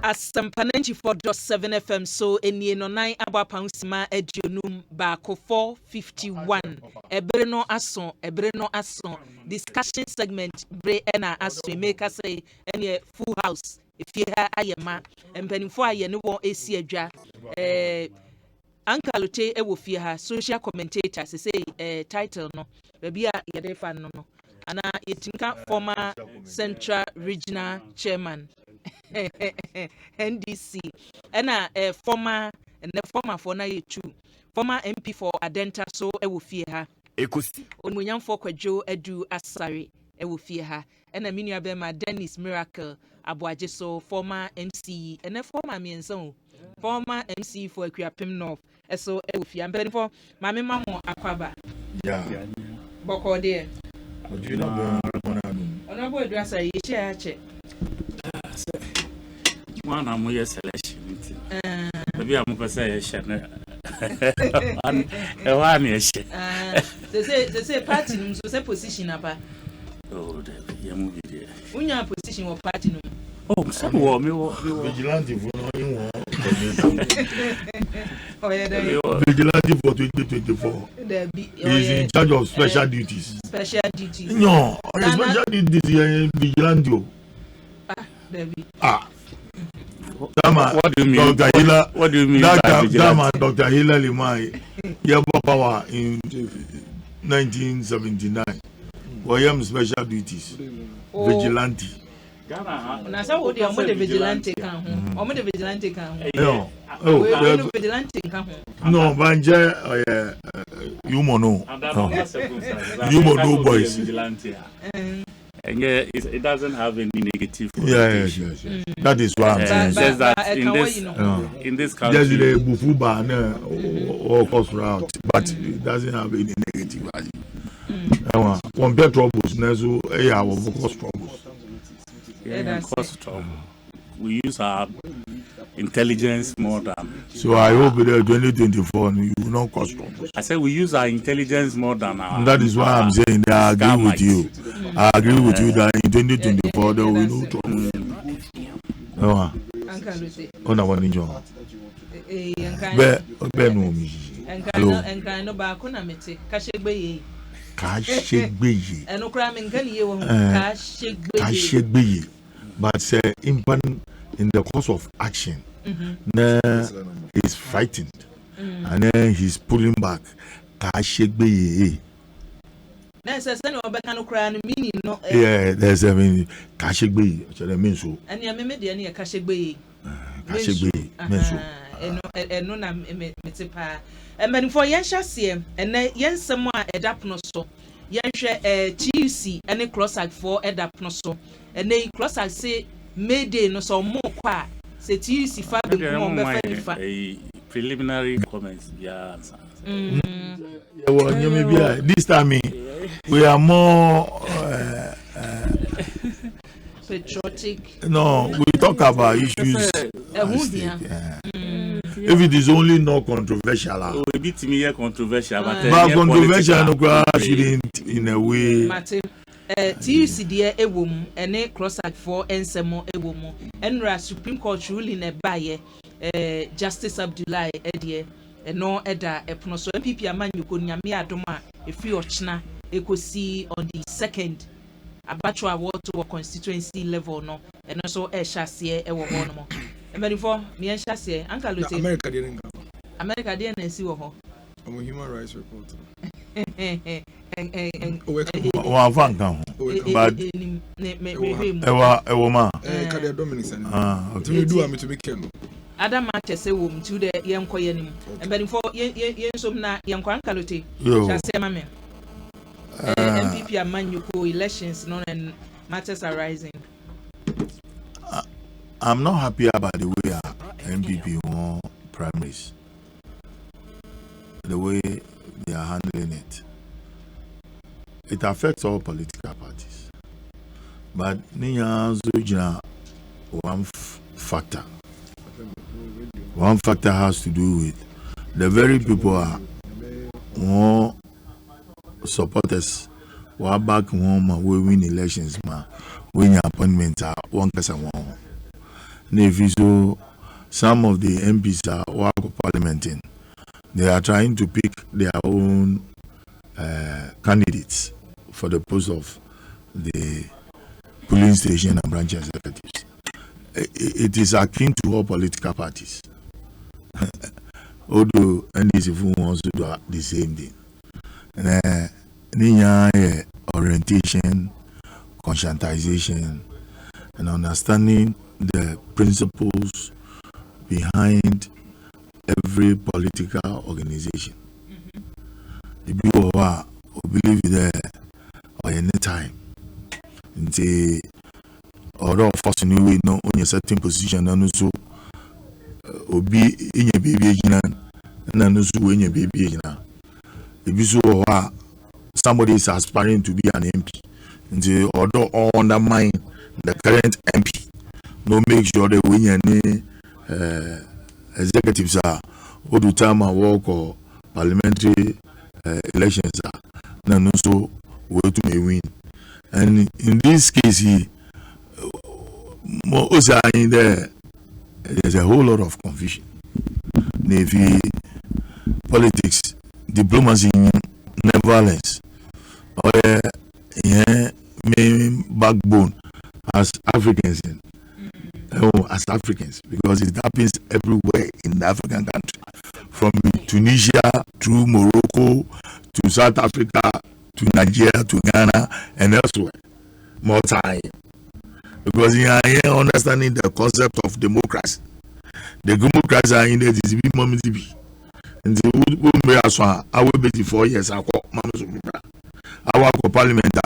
Asampanenchi for just 7 FM so eni no 9 aba pansima adionum baako 451 ebre no aso discussion segment bre na aso make us say eni full house if ha ayema empanifo aye ne won esi adwa Allotey ewo fie ha social commentator say title no baby a yede fa no ana yetinka former central regional chairman NDC and former for na yetu former MP for Adenta so ewo fie ha Ekosiisen onmunyam for Kojo edu Asare ewo fie ha and minua be ma Dennis Miracle Aboagye so former MC and former mienso former MC for Akuapem North eso ewo fie am for mame mamo akwaba yeah boko de you know ona bo edu Asare ye share che one am we selection maybe am go say share and one is they say party num so say position apa oh the you move there unya position or party num oh so wo me vigilante for no in oh yeah there vigilante for 2024 he's in charge of special duties no special duties vigilante what do you mean Dr. Hila, what do you mean by Dr. Hila Limai Yaba power in 1979 Wayam special duties vigilante na say wo dey the vigilante kan ho omo the vigilante kan ho no the vigilante kan ho no banje you know boys and it doesn't have any negative yes. That is why I'm saying says that in this country there's the bufuba or cost route but it doesn't have any negative value compare troubles nezo cause troubles cause trouble. We use our intelligence more than. So I hope that 2024 you will not cause trouble. I said we use our intelligence more than our. And that is why I'm saying that I agree with you. I agree with you that in 2024 there will be no trouble. On a one job. No me. No ba ko na mete ka shegbeye. Eno kra me nkan ye wo ka shegbeye. But say impact in the course of action, he's frightened, and then he's pulling back. Yeah, there's a meaning. Kashigbe, so that means so. And ya me de na kashigbe. Eno na metepa. And for yen hyase, and yen nsem a edap no so. Yen hwe TUC and cross-act for edap no so. And then cross-act say Mayday no so more kwa. Say TUC fa be ko be fa a preliminary comments yeah. This time we are more patriotic. No, we talk about issues. If it is only not controversial, a bit me controversial, but controversial shouldn't in a way. TUC dear ewom ene cross-act for ensemo ewomu enra Supreme Court ruling e baye Justice Abdullahi edie eno eda epono so MPP amanyuko nyame adoma efi ochna ekosi on the 2nd abatwa award to constituency level no eno so hyase ewo ho no mo embenifo me hyase Allotey America dey na si wo ho I'm a human rights reporter. Adam Matches wom to the young Koyanim, and then for yen na young Allotey. MPP Amanyuko elections known and matters are rising. I'm not happy about the way MPP won primaries. The way they are handling it. It affects all political parties. But Niya Zujina, one factor. One factor has to do with the very people are more supporters who are back home we win elections, win appointments, one person one. So some of the MPs are work parliamenting. They are trying to pick their own candidates for the post of the polling station and branch executives. It is akin to all political parties. Although NDC wants to do the same thing. Orientation, conscientization, and understanding the principles behind every political organization. The people who believe there or any time. The order of us anyway no on a certain position and also be in your baby and also when your baby now. Somebody is aspiring to be an MP. The order undermine the current MP. No make sure that when any executives are all the time at work or parliamentary elections are then also way to may win. And in this case, there's a whole lot of confusion. Navy, politics, diplomacy, violence, or main backbone as Africans. As Africans, because it happens everywhere in the African country, from Tunisia through Morocco to South Africa to Nigeria to Ghana and elsewhere. More time, because you are understanding the concept of democracy. The democrats are in the and the I will be 4 years. I parliament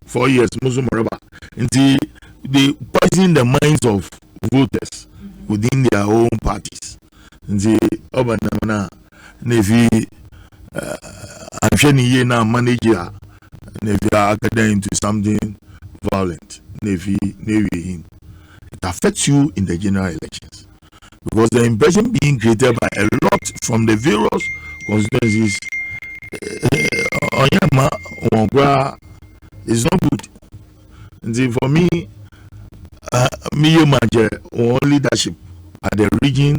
4 years. They poison the minds of voters within their own parties. The urban Navy, I'm sure you now manager Navy are getting into something violent. Navy, it affects you in the general elections because the impression being created by a lot from the various constituencies is not good. And for me, leadership at the region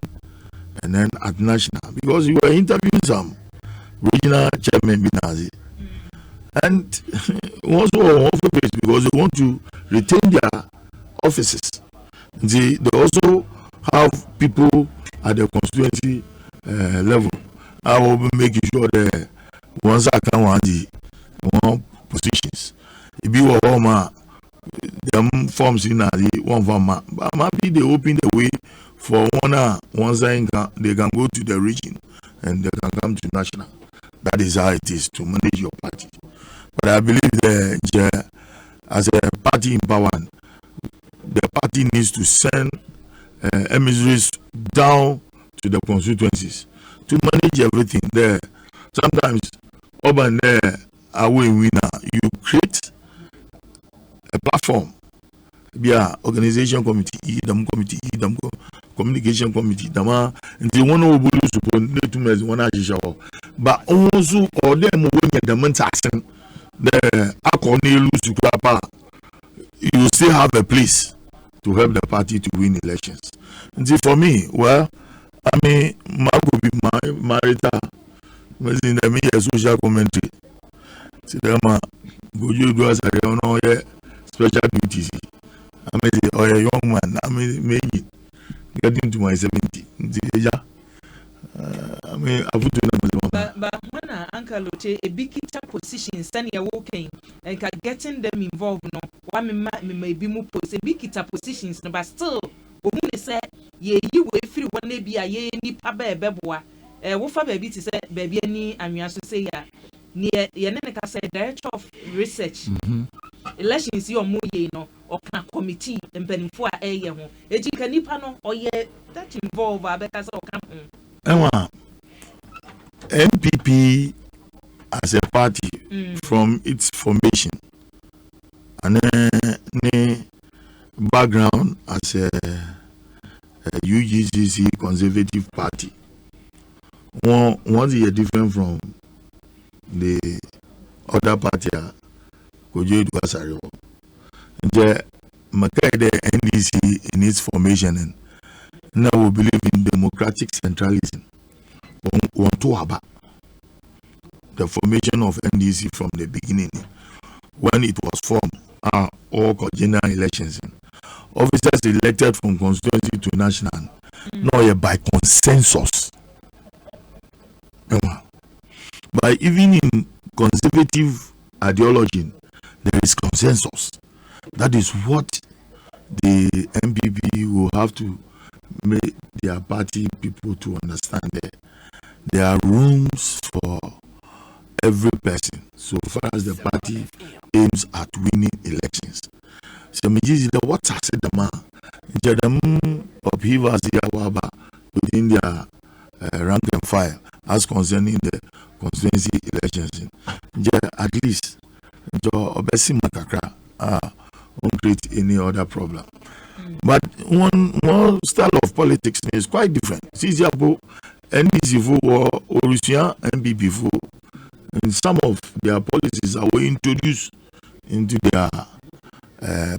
and then at national, because you were interviewing some regional chairman and also because they want to retain their offices. They also have people at the constituency level. I will be making sure that once I can want the positions, it be them forms in the one form, but maybe they open the way for one side they can go to the region and they can come to national. That is how it is to manage your party. But I believe that as a party in power, the party needs to send emissaries down to the constituencies to manage everything there. Sometimes urban there away winner, you create a platform, organization committee, communication committee, and the one who will support to me one show. But also, or them when the mentation, the Akoni lose to Grappa, you still have a place to help the party to win elections. And see, for me, well, I mean, Marco be my Marita was in the media social commentary. See, them Kojo do Asare special duties. I mean, or a young man, I mean, getting to my 70. I mean, I put but when Uncle Allotey a big position, stand your walking and getting them involved, no, one may be more post a big positions, but still, when they say, ye, you will free one day be a ye, ni pabe beboa, wofa baby to say, baby, any, and you say, ya, near Yanaka said, director of research. Elections your more no or can committee and penny for a year. Ejikanipa or yet that involve because or come. MPP as a party from its formation and then background as a UGCC conservative party. One is different from the other party. Kojo Asare. The Makede NDC in its formation, and now we believe in democratic centralism. The formation of NDC from the beginning, when it was formed, all general elections, officers elected from constituency to national, not by consensus. But even in conservative ideology, there is consensus. That is what the MPP will have to make their party people to understand that there are rooms for every person so far as the party aims at winning elections. So what I said the man upheavals within their rank and file as concerning the constituency elections. At least obesi makakra won't create any other problem. But one more style of politics is quite different. CZAPO, NDC or Orusian, MPP for, and some of their policies are introduced into their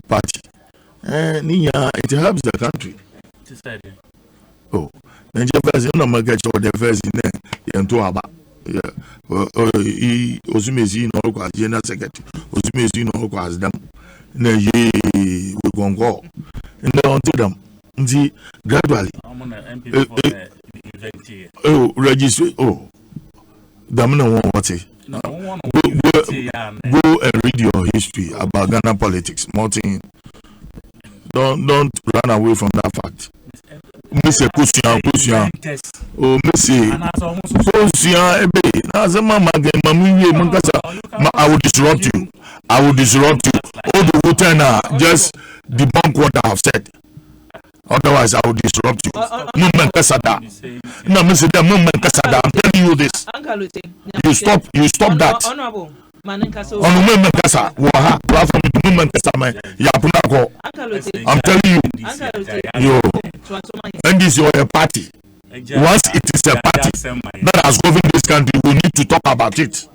party. And it helps the country. Oh, then the first in the first in there, he Osumesi no kwa general secretary, Osumesi no kwa them. We gon go. And then until them, gradually. Register. Oh, damn no one what it. Go and read your history about Ghana politics. Martin, don't run away from that fact. Mr. Kusian. Oh, Missy. Kusian, I will disrupt you. All the water just debunk what I have said. Otherwise, I will disrupt you. I'm telling you this. You stop that. I'm telling you. And this is your party. Once it is a party that has governed this country, we need to talk about it.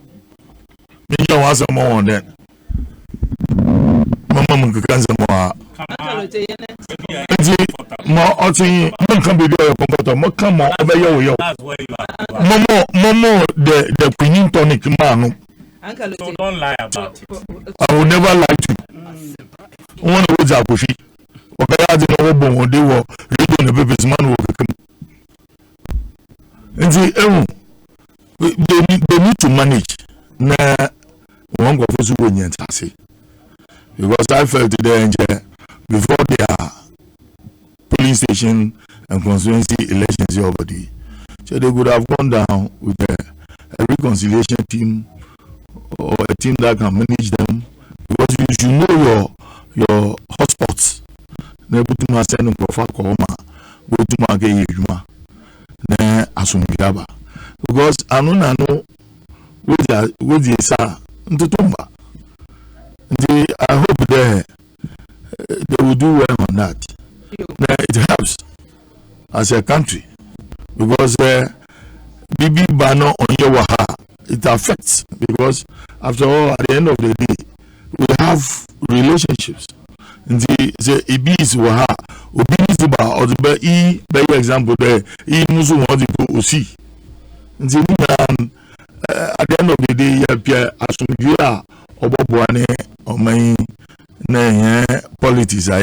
Maybe I want some more on that. The queen tonic man. So don't lie about it. I will never lie to you. One of those are pushy. Okay, I didn't know they were reading the baby's man will come. And they need to manage. One of those who say. Because I felt the danger before their polling station and constituency elections already. So they would have gone down with a reconciliation team or a team that can manage them. Because you should know your hotspots. Because I know what they say. I hope they will do well on that. It helps as a country because Bibi Bano on your it affects because after all, at the end of the day, we have relationships. The Ibis Waha, Ubis or the by example, the Musu want to go see. At the end of the day, Pierre Asumia. Obobuane or my politics are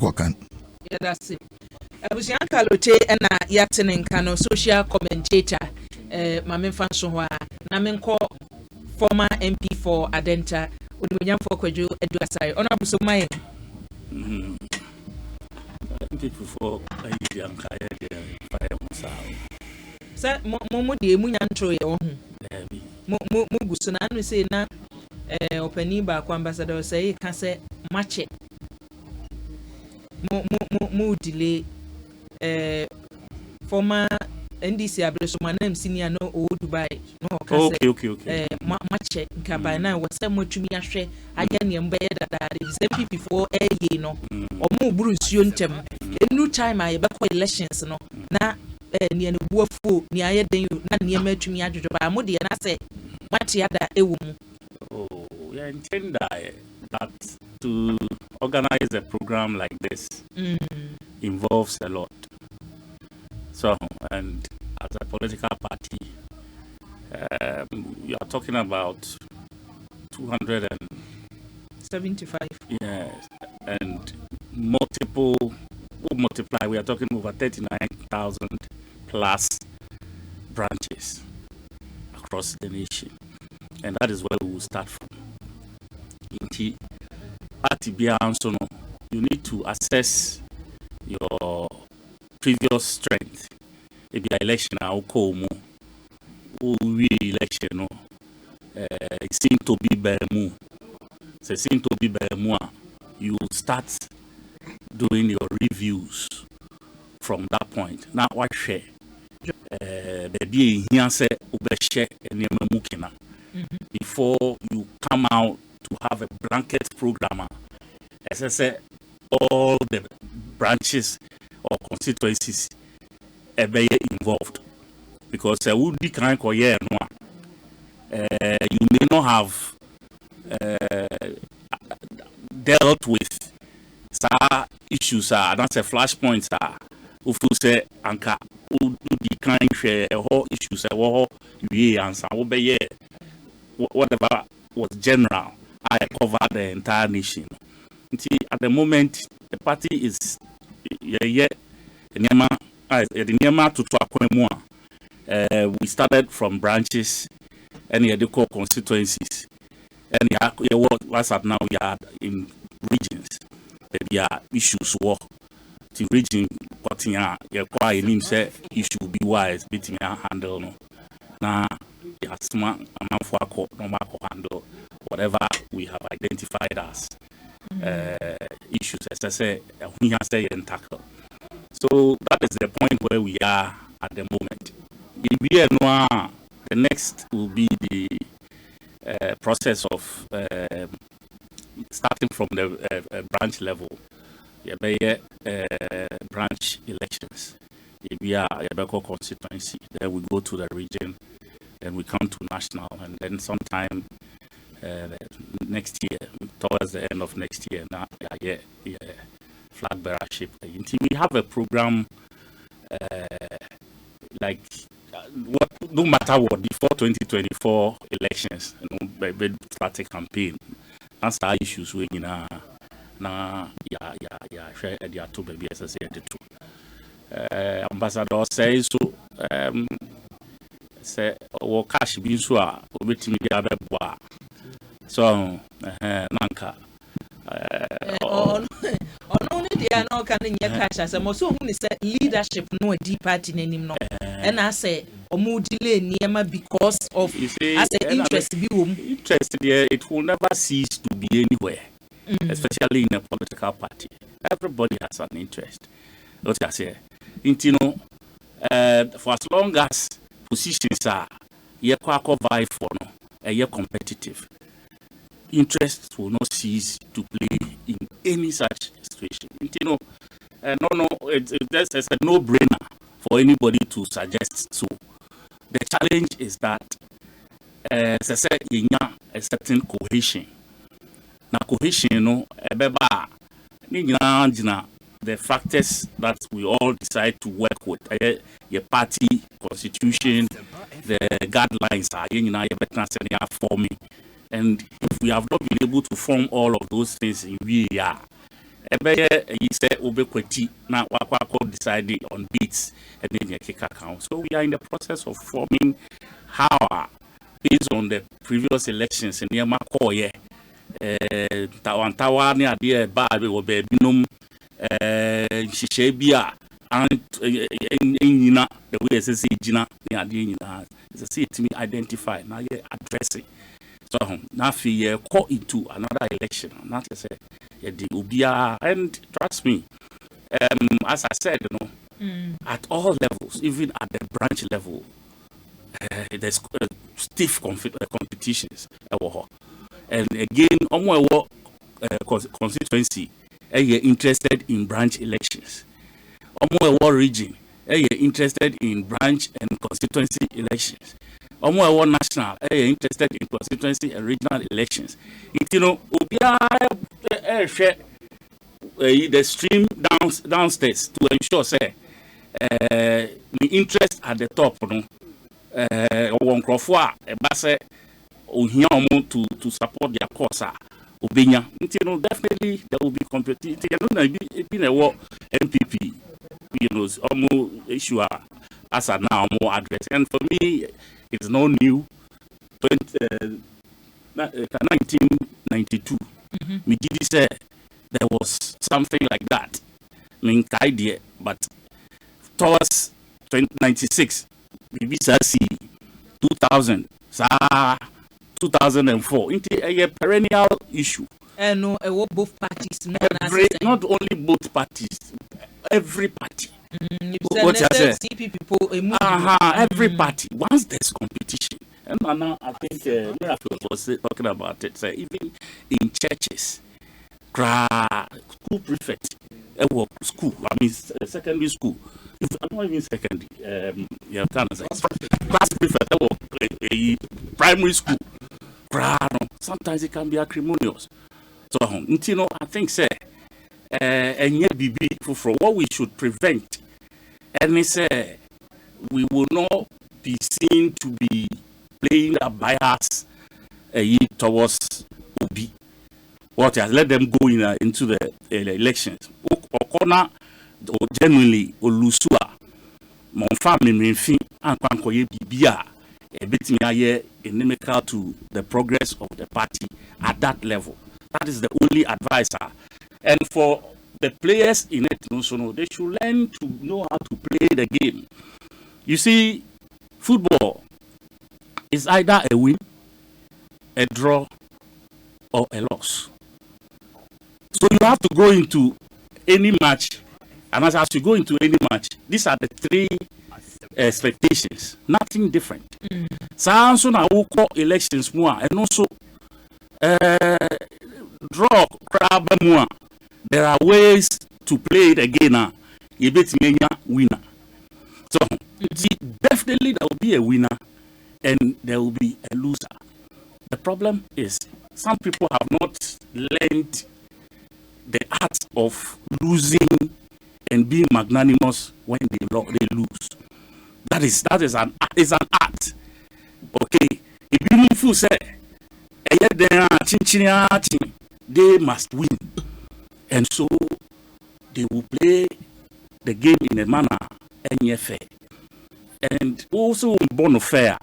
working. Yeah, that's it. Allotey and Yatin Kano social commentator, Mamin Fansoa, Namenko, former MP for Adenta, Uduyam for Kojo, Asare, Honorable Sumay. People for a young fire. Sir, Momodi, Munyantroy, Mugusun, and we say now. Openiba ambassador say can say match it. Mo delay former NDC abreso my name senior no old Dubai no okay match it by now was some to me ahwe agane mbe that is MPP for a year no or mo bruce yontem a new time I back elections no na near the woeful near den na near me to me adwo ba mo de na say match yada ewu mu. We intend that to organize a program like this. involves a lot. So, and as a political party, you are talking about 275. Yes, and multiple, multiply, we are talking over 39,000 plus branches across the nation. And that is where we will start from. You need to assess your previous strength. If the election election seem to be Bermu. So seem to be Bermu. You start doing your reviews from that point. Now what share? Before you come out to have a blanket program, as I said, all the branches or constituencies are very involved, because would be kind of you may not have dealt with issues. That's a flashpoint. If you say anka the kind share whole issues we answer whatever was general, I cover the entire nation. At the moment, the party is we started from branches and the core constituencies, and what's up now, we are in regions. There are issues the region issue be wise beating handle now handle whatever we have identified as issues, as I say, we have to and tackle. So that is the point where we are at the moment. The next will be the process of starting from the branch level. Branch elections. We are a constituency. Then we go to the region. Then we come to national, and then sometime next year, towards the end of next year, now flag bearership. We have a program no matter what, before 2024 elections, start a campaign. That's our issues we share the two baby as I said the two. Ambassador says so. Say cash being so with me so nanka only they are not can cash as a most leadership no deep party name no, and I say delay near because of as interest there, it will never cease to be anywhere, especially in a political party. Everybody has an interest. What I say, for as long as positions are vie for competitive, interest will not cease to play in any such situation. It's a no-brainer for anybody to suggest so. The challenge is that as I said, a certain cohesion. Now cohesion, the factors that we all decide to work with, your party constitution, the guidelines are forming, and if we have not been able to form all of those things, we are. Now deciding on beats and then kick account. So we are in the process of forming how, based on the previous elections in Yamakoye, Tawantawa near the Baby or Babinum, Shishabia, and the way as Gina near the is a city to me identify now addressing. So now we call into another election, not to say the Ubia, and trust me, as I said, at all levels, even at the branch level, there's stiff competitions. And again, constituency, interested in branch elections. Region, interested in branch and constituency elections. National, interested in constituency and regional elections. the stream downstairs to ensure say the interest at the top no one crofwa e ba say ohia omo to support their cause obenya definitely there will be competition na be na wo MPP almost issue as a now more address, and for me it's not new. 1992 me did say there was something like that idea, but towards 1996 BBC 2000 2004 into a perennial issue. And no, both parties. Not only both parties, every party. What you say? Every party. Once there's competition, and now I think Miracle was talking about it. Say even in churches, school prefect, school. I mean secondary school. I'm not even secondary. Class prefect, primary school. Sometimes it can be acrimonious. So, I think, say, and yet be for what we should prevent, and they say we will not be seen to be playing a bias towards Obi. What has let them go into the elections? Okona or genuinely Olusua, mon family, my fin, and Kwankoye Bibia, a bit inimical to the progress of the party at that level. That is the only advisor. And for the players in it, they should learn to know how to play the game. You see, football is either a win, a draw, or a loss. So you have to go into any match, and as you go into any match, these are the three expectations. Nothing different. So now we call elections more, and also draw crab more. There are ways to play it again. You bet me winner. So definitely there will be a winner and there will be a loser. The problem is some people have not learned the art of losing and being magnanimous when they lose. That is an art. Okay, if you say they must win, and so they will play the game in a manner and fair. And also born fair.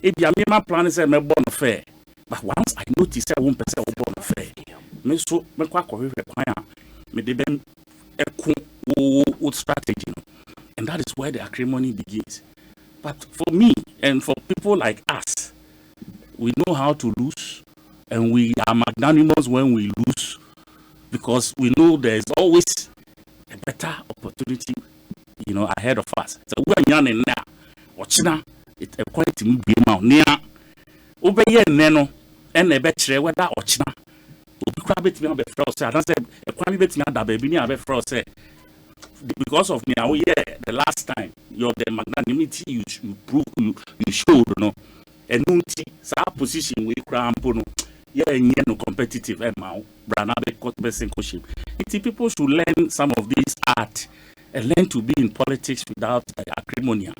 If you are planning to be born fair, but once I notice that 1% born fair, me so me kwa require me de ben strategy, and that is where the acrimony begins. But for me and for people like us, we know how to lose, and we are magnanimous when we lose, because we know there is always a better opportunity, ahead of us. So we are young and now, watching it a quality be out near over here neno and a better whether watching. Bit me first, I said a quality bit me that baby near first say because of me, the last time the magnanimity you prove you showed and position we cramp no competitive people should learn some of these art and learn to be in politics without acrimony.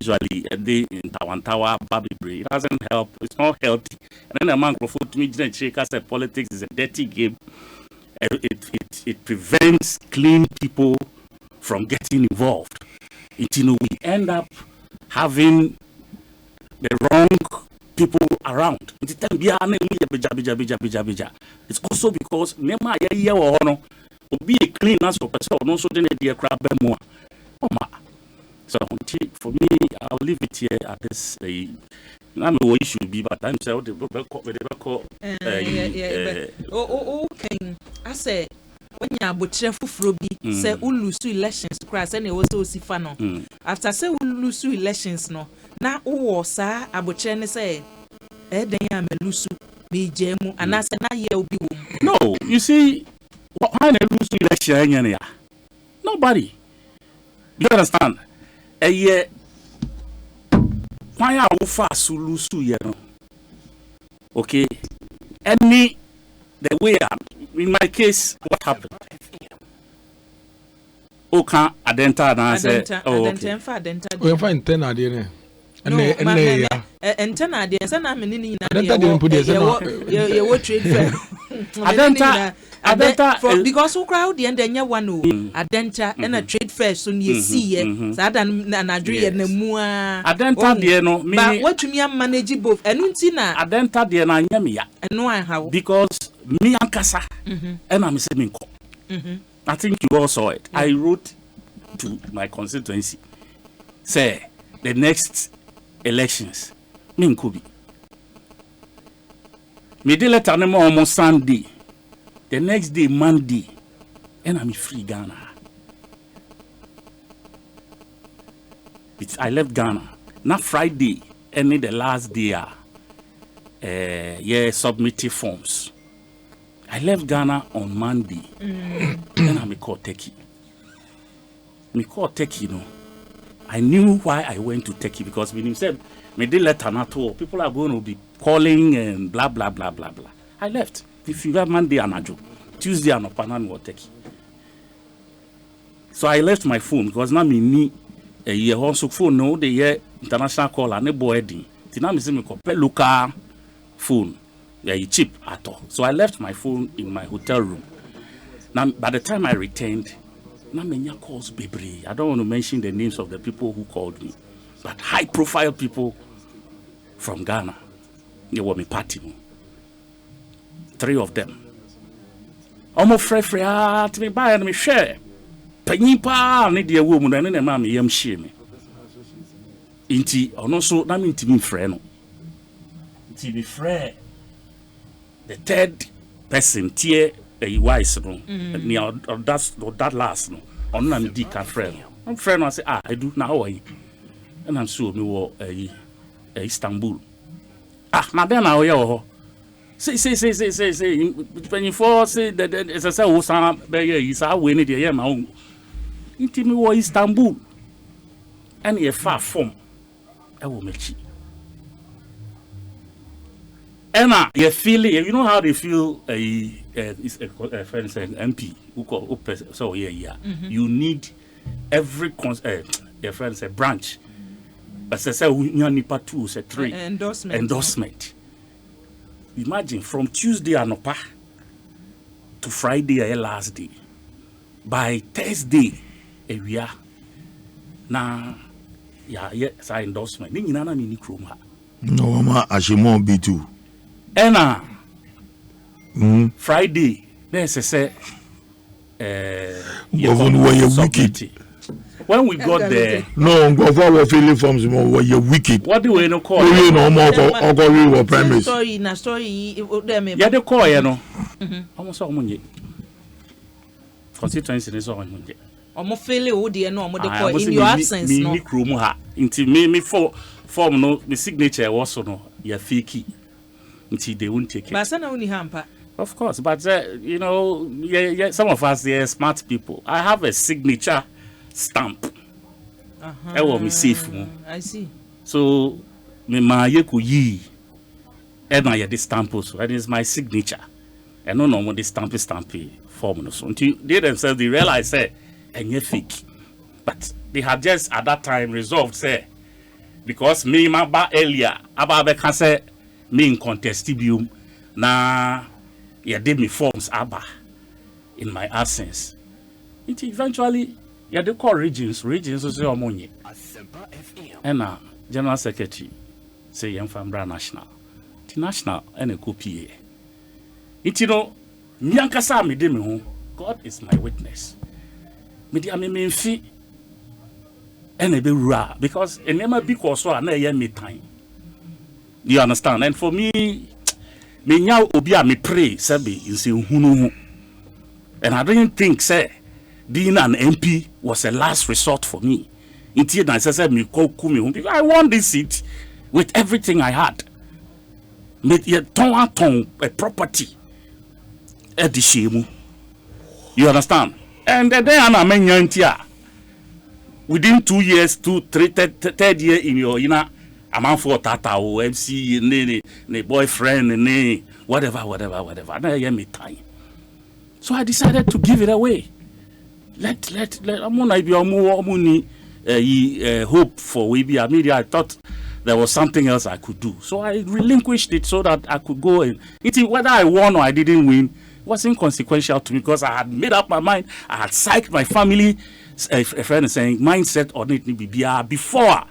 Usually a day in Tawantawa, Babibri, it doesn't help, it's not healthy. And then a man to me said politics is a dirty game. It prevents clean people from getting involved. We end up having the wrong people around. It's also because be a clean as a person, also then a crab more. So for me, I'll leave it here at this. I know what it should be, but I'm saying okay. I say when you are butcher for say we lose two elections to cross and it was so sifano. After say we lose two elections no. Now who sir abuchene say then I lose be jemu and I say na ye will be. No, you see why they lose two elections? Nobody. You understand? Why are we fast to lose to okay? The way in my case, what happened? Oka adenta na say oh okay adenta we find 10 ade ne enten ade se na me ni na ye wo trade fair adenta because who crowd the end nya one o adenta na trade fair so na see ye sa da na adwe na mu a adenta de no me but watumi am manage both enu nti na adenta de na anya me ya enu an how because me ankasa and I'm saying I think you all saw it. I wrote to my constituency say the next elections me nkobi me de letter no more Sunday, the next day Monday, and I'm free Ghana. I left Ghana not Friday, and the last day submitted forms. I left Ghana on Monday, and I called Turkey. Me called Turkey, I knew why I went to Turkey because when he said, me did let Anato, people are going to be calling and blah, blah, blah, blah, blah. I left. If you have Monday, Anajo, Tuesday, Anopanan, or Turkey. So I left my phone because now me need a year also phone, no, the year international call and a boy, Tina me call local phone. Yeah, cheap at all. So I left my phone in my hotel room. Now, by the time I returned, now many calls baby. I don't want to mention the names of the people who called me, but high-profile people from Ghana. They were me party. 3 of them. Almost free to me buy and me share. Penny pa need the woman and then mammy yam share me. Inti or no so that mean to be friend. To be friend. The third person tier a wise no near that last no on na me ka friend I'm friend I say I do now and I'm sure me wo Istanbul na then na o say when you for say that as I say o san be is a we ni dey ma o inti me wo Istanbul and e far from e wo mechi. Emma, you feel it. You know how they feel a friend saying MP who call so yeah. You need every your friend say branch. But say we need part 2, say 3 endorsement. Imagine from Tuesday anopa to Friday last day. By Thursday we are na sa endorsement. Ni nyina mi ni krom ha. No ma ashimo B2. Friday, there's a say, wicked. When we got there, no, go for filling forms more you wicked. What do we no call? You know more for premise. Story, yeah, they call you know. Almost all money. Constituency is all money. Almost fail o de no, almost call in your absence. No, me form no, the signature also no, you're fake. Until they won't take it. But of course, but you know, some of us are smart people. I have a signature stamp. I want me safe. I see. So, me mayeku yi, and I the stamp also. That is my signature. I don't know what the stampy form. So until they themselves they realize say, and you fake. But they had just at that time resolved say, because me my ba earlier about can say. Me in contestibium na did me forms ABBA in my absence. It eventually they call regions so say omonye. And General Secretary say Yemfambra National. The national and a copy. It you know me ankasa me de me ho. God is my witness. Me de me fi and a be ra because it never because so na ye me time. You understand? And for me now obia me pray sabi in say hunu. And I didn't think say being an MP was a last resort for me. Indeed, I said me call kumi because I want this seat with everything I had. Make yet ton a property at the shame. You understand? And then I mean within 2 years, third year in your I'm on for Tata or MC, ne boyfriend, ne whatever. Now you me time. So I decided to give it away. let I'm gonna be hope for we I mean, I thought there was something else I could do. So I relinquished it so that I could go and whether I won or I didn't win was inconsequential to me because I had made up my mind. I had psyched my family. A friend is saying mindset on it before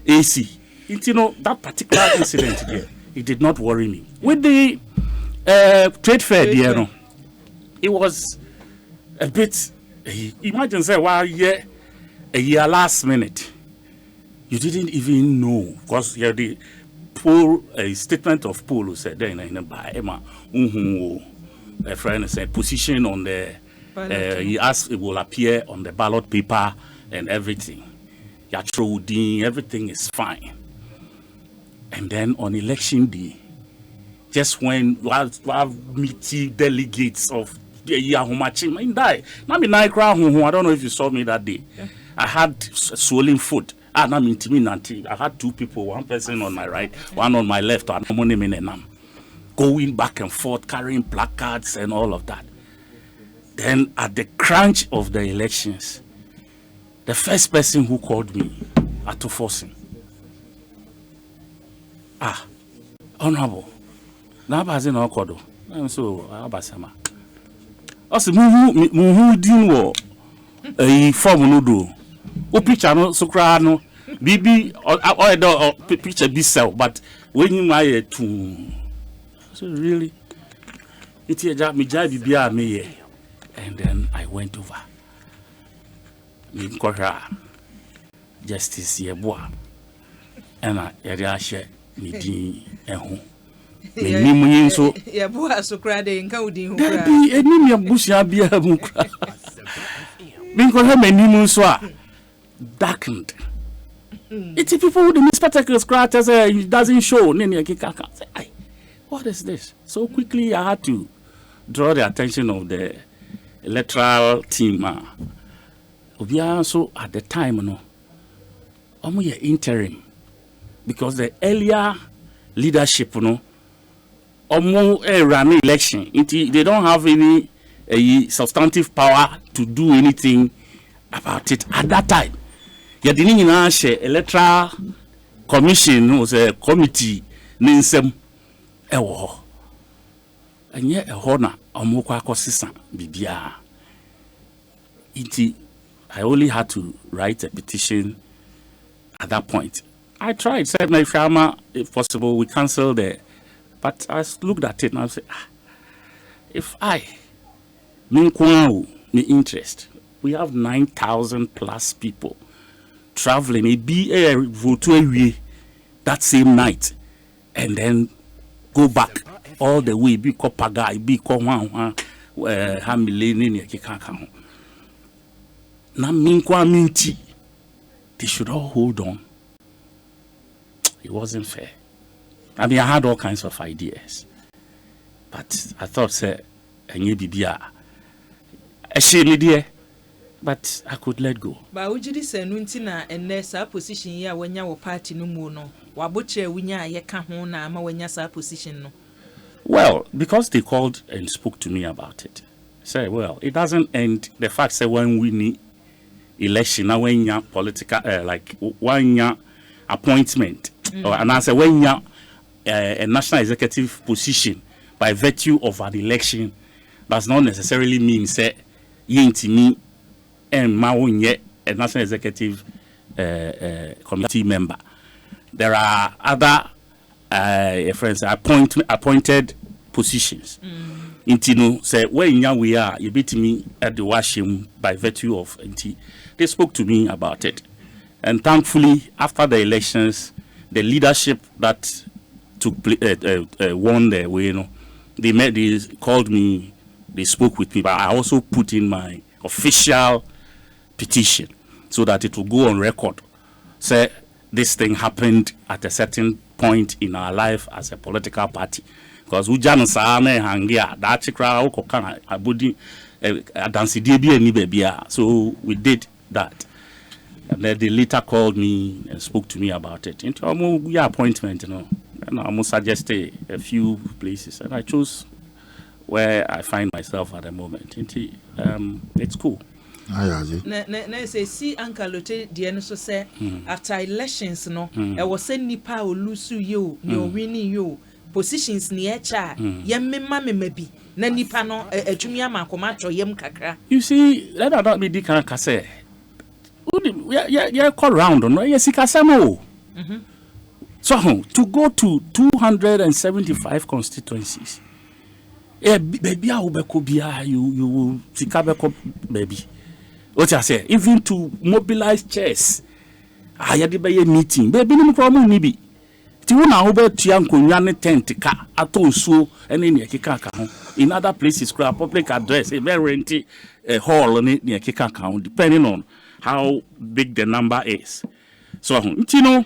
AC. That particular incident there, it did not worry me. With the trade fair, it was a bit. Imagine say, a year last minute, you didn't even know because the poll, a statement of poll who said then by Emma, a friend said position on the. He asked it will appear on the ballot paper and everything. Everything is fine. And then on election day, just when we have meeting delegates of the year I don't know if you saw me that day. Yeah. I had swollen foot. I had two people, one person on my right, one on my left, going back and forth, carrying placards and all of that. Then at the crunch of the elections, the first person who called me, Atoforsin. Honorable. Nabazi no kodo. So abasama. Also muhu dinwo form no do. O picture no sokra no bibi or picture be sell but when you my to so really it me jai bibia me. And then I went over. Justice Yeboah. And I share me and me so Yeboah so cried in Cody. There be a name of Bushia be a mukra. Because her many so darkened. It's people with the spectacles crackers, it doesn't show. What is this? So quickly I had to draw the attention of the electoral team. So at the time, interim because the earlier leadership, ran election. They don't have any substantive power to do anything about it at that time. You didn't share electoral commission was a committee. And yet a honor bibia. I only had to write a petition at that point. I tried, said my farmer, if possible, we cancel there. But I looked at it and I said, if me interest, we have 9,000 plus people traveling, it be a vote that same night, and then go back all the way, be Kopaga, be Kowan, Hamilene, na minkwa minti. They should all hold on. It wasn't fair. I mean, I had all kinds of ideas, but I thought, say, but I could let go. But would you say Nuntina and Nessa position here when you were party no more? Wabuche winya ye kahona ama when your position no? Well, because they called and spoke to me about it. Say, well, it doesn't end the fact that when we need election now when you political like 1 year appointment or and I say when you a national executive position by virtue of an election does not necessarily mean say me and Mawunye a national executive committee member. There are other friends appointed positions. Intino say when we are you beat me at the washing by virtue of they spoke to me about it, and thankfully after the elections the leadership that took won the way, they called me, they spoke with me, but I also put in my official petition so that it will go on record, say this thing happened at a certain point in our life as a political party. Because we just so we did that, and then they later called me and spoke to me about it. Into our appointment, and I almost suggested a few places, and I chose where I find myself at the moment. It's cool. Ayazi. Na say see Allotey the no so say after elections no e was say nipa o lose you no winning you positions ni echa yem me bi na nipa no atumi ama komato yem kakra. You see, let that not be the kind of say. Yeah, call round no yes ikasemo. So to go to 275 constituencies. Baby you sikabeko baby. What I say, even to mobilize chairs. Ayade be meeting. Baby no problem ni bi. Ti wona ho be tua nkonwa ne tent ka atonsuo ene ne keka ka ho. In other places public address, a very renty hall ne keka ka ho depending on how big the number is. So you know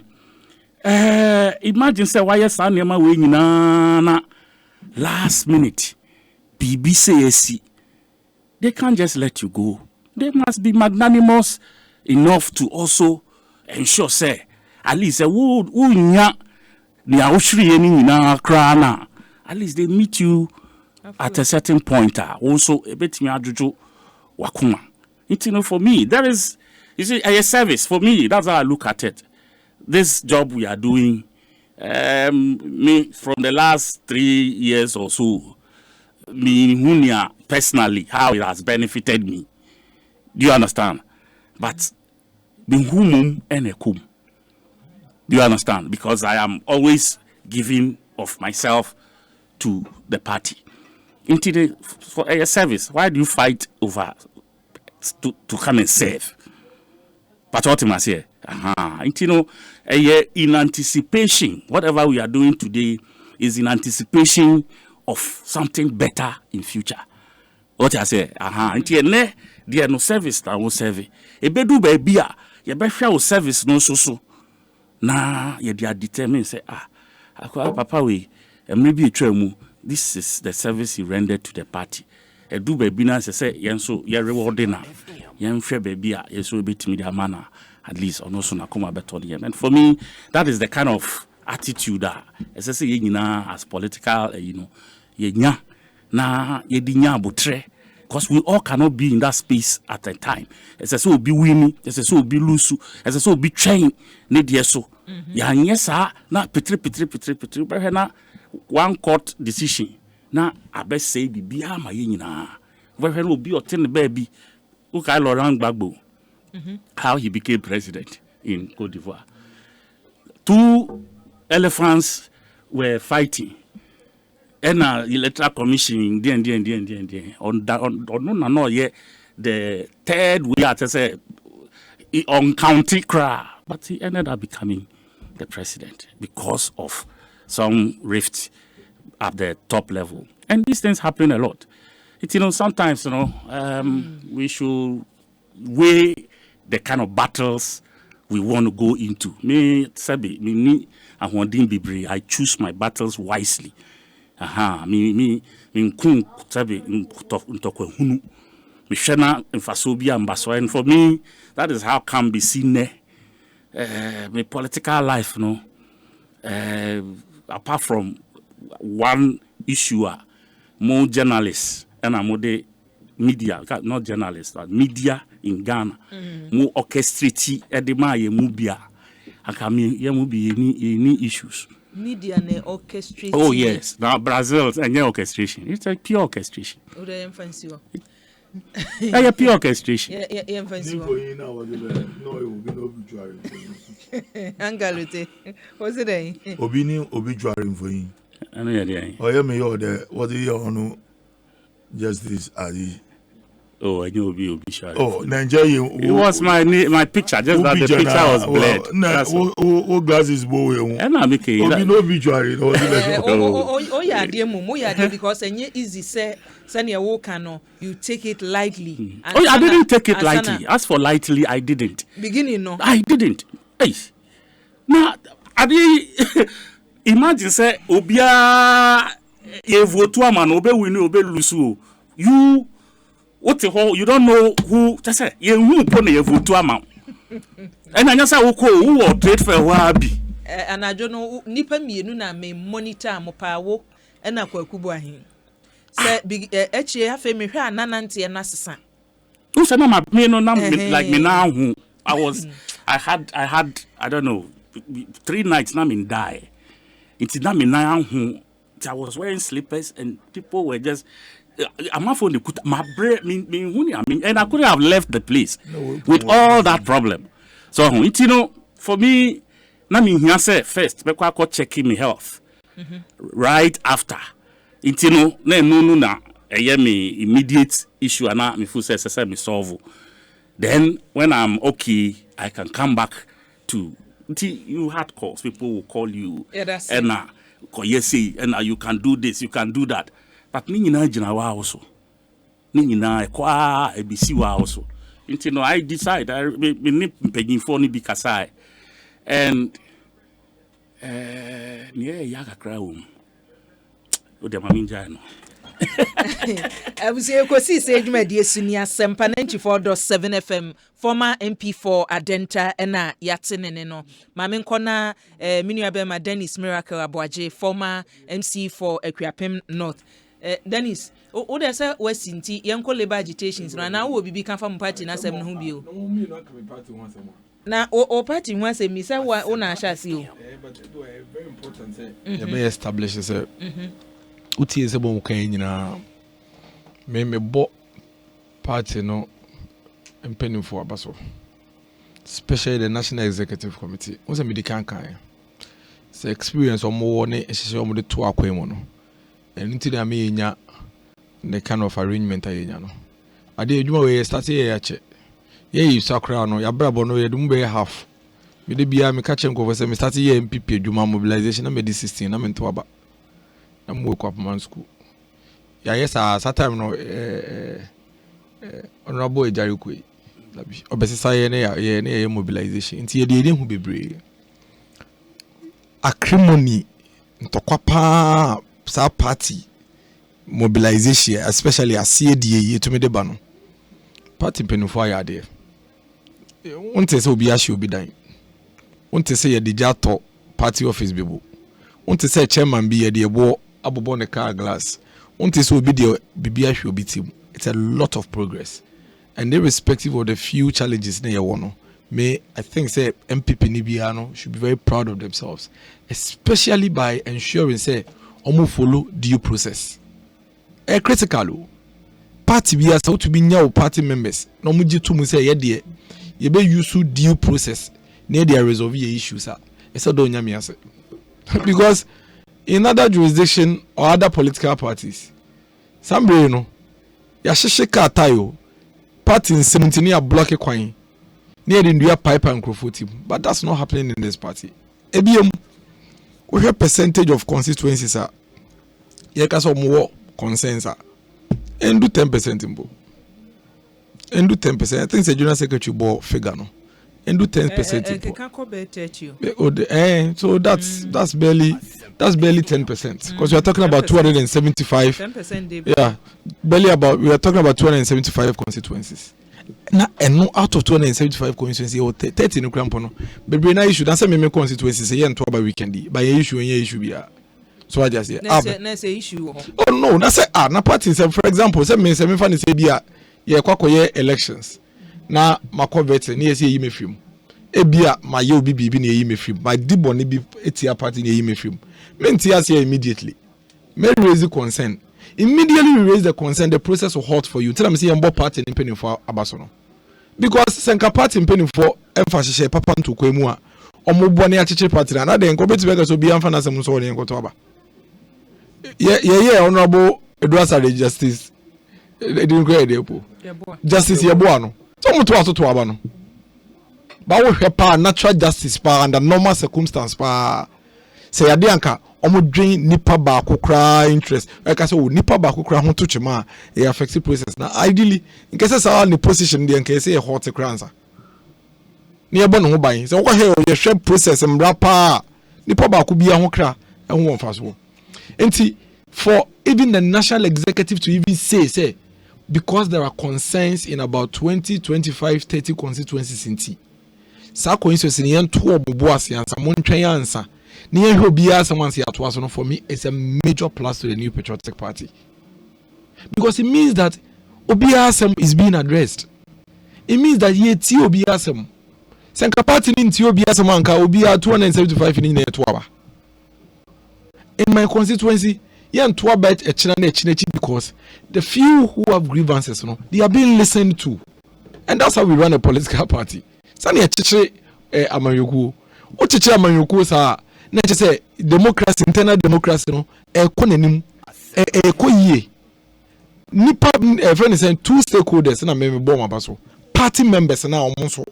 imagine say why san nema we nyina na last minute BBC they can't just let you go. They must be magnanimous enough to also ensure say at least who nya ni awshiri ni nyina kra na at least they meet you at a certain point also a bit me adjojo wakuma. You know, for me there is, you see, a service for me. That's how I look at it. This job we are doing, me from the last 3 years or so, me hunia personally how it has benefited me. Do you understand? But me humum enekum. Do you understand? Because I am always giving of myself to the party. For a service, why do you fight over to come and serve? Patriotism here. You know, in anticipation, whatever we are doing today is in anticipation of something better in future. What I say, there no service that will serve. A bedu baby, you better service no so. Na ye they are determined say papa we maybe a this is the service he rendered to the party. A do baby na say yenso ye rewarding na yen hwe baby a yeso betimi the manner at least or no so na come better the. And for me that is the kind of attitude that say ye nyina as political ye nya na ye di nya abotre. Because we all cannot be in that space at a time. As I say, be winning, as I say, be lose, as I say, be train, need yes so. Ya yes, na petri, but na one court decision. Na I best say be my yina. Where will be obtain baby who can Laurent Gbagbo. How he became president in Cote d'Ivoire. 2 elephants were fighting. And electoral commission on yet the third we are to say on county cry, but he ended up becoming the president because of some rift at the top level. And these things happen a lot. It's sometimes we should weigh the kind of battles we want to go into. I choose my battles wisely. Me nkun tabi ntokwe hunu me shena mfasobi ambaso. And for me that is how can be seen me political life apart from one issue more journalists and more the media, not journalists, but media in Ghana more orchestrate edema ye mubia akami ye mubi any issues. Media ne orchestration. Oh yes, now Brazil and orchestration. It's a pure orchestration. Yeah, pure orchestration. Yeah, fancy. Allotey. What's it then? Obini obituary for you. I know you're oh yeah, me the what do you know? Justice Adi. Oh, I knew be obituary. Oh, Nigeria. It was my picture. Just that the picture was blurred. What glasses bow? And I make it. No obituary. Oh yeah, dear mum. Oh yeah, because easy say you walk you take it lightly. Oh, I didn't take it lightly. As for lightly, I didn't. Beginning no. I didn't. Hey, now I did. Imagine say obia evotua man obe win obe lusu. You. What the whole you don't know who just say you put a vote to amount. And I just say who will trade for a wabi. And I don't know nipa mienu me monitor mo pawo na kwakubu ahin. Say big eche afa me hwa nanante na sesa. like me now. I had I don't know 3 nights now in die. It's not me now. I was wearing slippers and people were just. I'm not phone. My brain, and I couldn't have left the place with all that problem. So for me, now me here say first, because I got checking my health right after. No na me immediate issue and now me full say me solve. Then when I'm okay, I can come back to. You had calls. People will call you. Yeah, that's and you can do this, you can do that. But ni nyina jina wa also. Ni nyina kwa ebisi wa also. I decide me ni mpegin for ni bikasai. And yaga kraum. O de maminja no. I was here Ekosiisen adwumadi esunia sempa 94.7 FM former MP4 Adenta ena yatenene no mame nkona minua be ma Dennis Miracle Aboagye former MC for Ekwiapem North. Dennis, o de say wasinti yenko labor agitations na wo bibi kan fam party na sem no ho bio. Na o party ho asem mi say wo na asha si o. But it was very important say you be establish say uti say bon kan nyina me bo party no mpenimfo abaso, especially the National Executive Committee. What's a medical kind? It's experience or more ne ehye omo de to akwemo no. And until I mean the kind of arrangement I know. I did you start here. You sakra no, your brabo no, you do be half. Me de bia me catch him go for me start here MPP Juma mobilization. I made this 16. I'm into about. I'm woke up man school. Yeah, yes, that time no. Honorable Ejarikwe. Obviously, say mobilization. Until you didn't who be brave. Acrimony. Ntokwa sa party mobilization, especially a CADA to me the bano. Party penufo ya there. Won't say obi ashi obi dan. Won't say ye dijato party office bibo. Won't say chairman be ye de bo abobo ne car glass. Won't say obi de bibi ashi obi team. It's a lot of progress. And irrespective of the few challenges na ye wono, may I think say MPP Nibiano should be very proud of themselves, especially by ensuring say omo follow due process. Critical party we are so to be new party members. No muji to mu say ye be use due process. Near they resolve your issues. It's a don't yami. Because in other jurisdiction or other political parties, somebody you know, yashishika tayo party in 17 year block a coin near the India pipe and crofoti, but that's not happening in this party. ABM we have percentage of constituencies are yekaso more consensus and do 10% in bo and do 10%. I think the general secretary bo figure no and do 10% so that's barely 10% because we are talking about 275 10%, we are talking about 275 constituencies. Na no out of 275 constituencies or 30 no crampo no bebre na issue dan say me constituencies say yen to about weekend by issue bia so I just say na say issue oh no na say na party say for example say me fan say bia ye kwakoye elections na makovete na ye say yi mefim e bia ma ye obi bibi na yi mefim my dibo ne bi etia party na yi mefim me ntia say immediately me raise concern. Immediately we raise the concern, the process will halt for you. Tell them say I'm party in penny for Abasono. Because Senka party in penny for emphasis papa to Kwemua or Muboni Achiche party and other incorporate beggars will be unfanas and so in Kotoba. Yeah, honorable Asare justice. They didn't go there. Justice Yabuano. Some to Abano. But we have natural justice under normal circumstance. Say Adianka. Omo drain nipa ba kokra interest like I say nipa ba kokra ho to chema e affect the process na ideally in case say our position dey in say hot kranza na e bo no ho ban say wo he ye hwe process mrapa nipa ba ko bia ho kra e ho won faso enti for even the national executive to even say because there are concerns in about 20 25 30 constituencies inti sa constituency ni en to obobo asiansa mo ntwen ansa. For me, it's a major plus to the new Patriotic Party because it means that Obiasem is being addressed. it means that ye ti obi asem. Senka party ni ti obi asem anka obi a 275 ni na eto in my constituency, to bet a because the few who have grievances, they are being listened to. And that's how we run a political party. Sani a chiche amayoko. O chiche amayoko sa na say democracy, internal democracy konenim koye. Nipa friend is saying 2 stakeholders na me bomb abaso. Party members na omonso.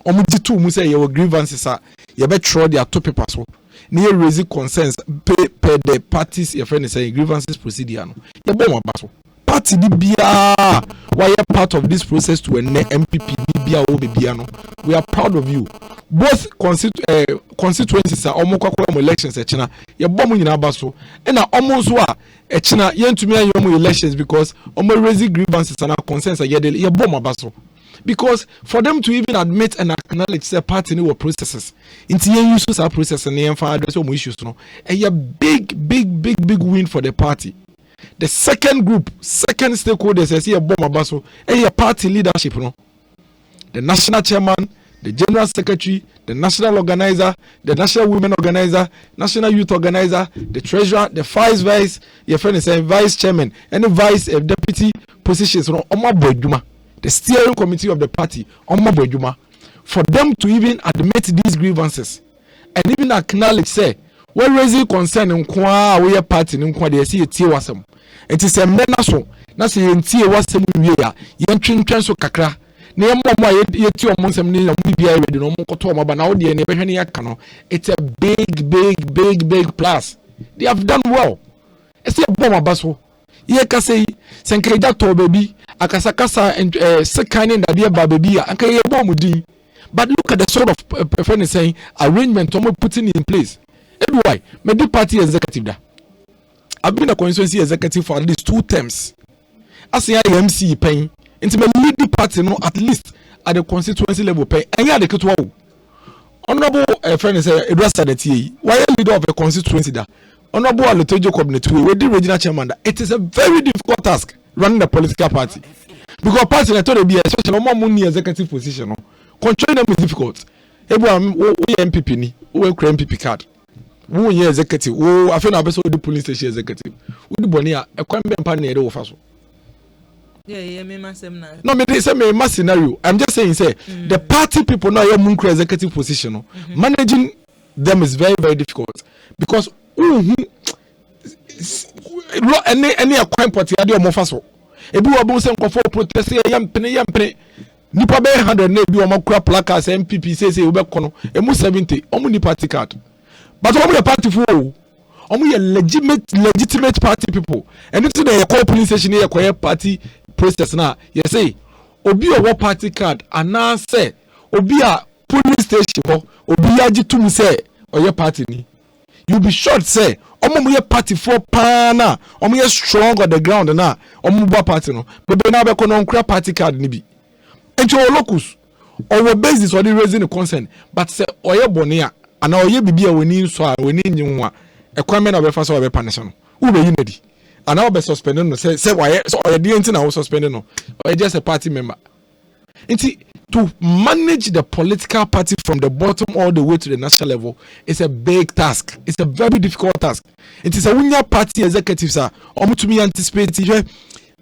Omo ditu mu say your grievances are you bet throw their top papers so. Near raising concerns per the parties your friend is saying grievances procedure no. The bomb abaso. Party Bia, why are part of this process to an MPP Bia Obiano. We are proud of you. Both constituencies are almost elections at China. You're bombing in Abaso. And almost a China yen to me elections because almost raising grievances and our concerns are you're bomb Abaso. Because for them to even admit and acknowledge their party new processes, into use our process and the address some issues, a big win for the party. The second group, second stakeholders, I see a bomb abaso, a party leadership, the national chairman, the general secretary, the national organizer, the national women organizer, national youth organizer, the treasurer, the vice, your friend is saying vice chairman, and the vice deputy positions, the steering committee of the party, for them to even admit these grievances and even acknowledge, say, we're raising concern in Kwa, we are party in Kwa, they see a tear wasam. It is a menace, not say in tear wasam, yen transfer kakra. Near Mama, yet your monsam near Mibia, no more Kotoma, but now the Nebehania cano. It's a big plus. They have done well. It's a bomb basso. Ye can say, Sankeda to baby, Akasakasa and Sekane, the dear baby, and Kaya bomb. But look at the sort of friend saying arrangement Tomo putting in place. Why? My party executive da. I've been a constituency executive for at least 2 terms. As I MC paying, into my lead the party at least at the constituency level pay. And yeah, the Kutu. Honorable friend is a Sadeti. Why leader of a constituency da? Honorable Allotey coordinator, we the regional chairman. It is a very difficult task running a political party. Because party I thought it be especially more money executive position. Controlling them is difficult. We MPP ni, we MPP card. Who is executive? Oh, I feel I better the police station executive. Who the bonia? A crime partner do faso. Yeah, me masem na. No, me say me mass scenario. I'm just saying, say the party people now your munkre executive position. Managing them is very difficult because any a crime party adi omo faso. Ebi wo bon say nkofo protest yampene. Nipa be 100 na ebi omo kura placards MPP say we be kono. Emu 70 omo ni party card. But I'm a party for I'm a legitimate party people. And it's the call police station here, quiet party process now. You say, Obi a party card, and now say, Obi a police station, Obi a jitum say, or your party ni. You be short say, Omo party for pana, Omo strong on the ground na, Omo party no. But now be kono party card ni bi. And your locus, our basis or the raising the concern, but say, Oye bonia. And now you be a winning so winning you want a comment of a first of a punishment. Who be unity? And now be suspended. Say why so I didn't know suspended no or just a party member. It's to manage the political party from the bottom all the way to the national level is a big task. It's a very difficult task. It is a winner party executive sir. To me anticipate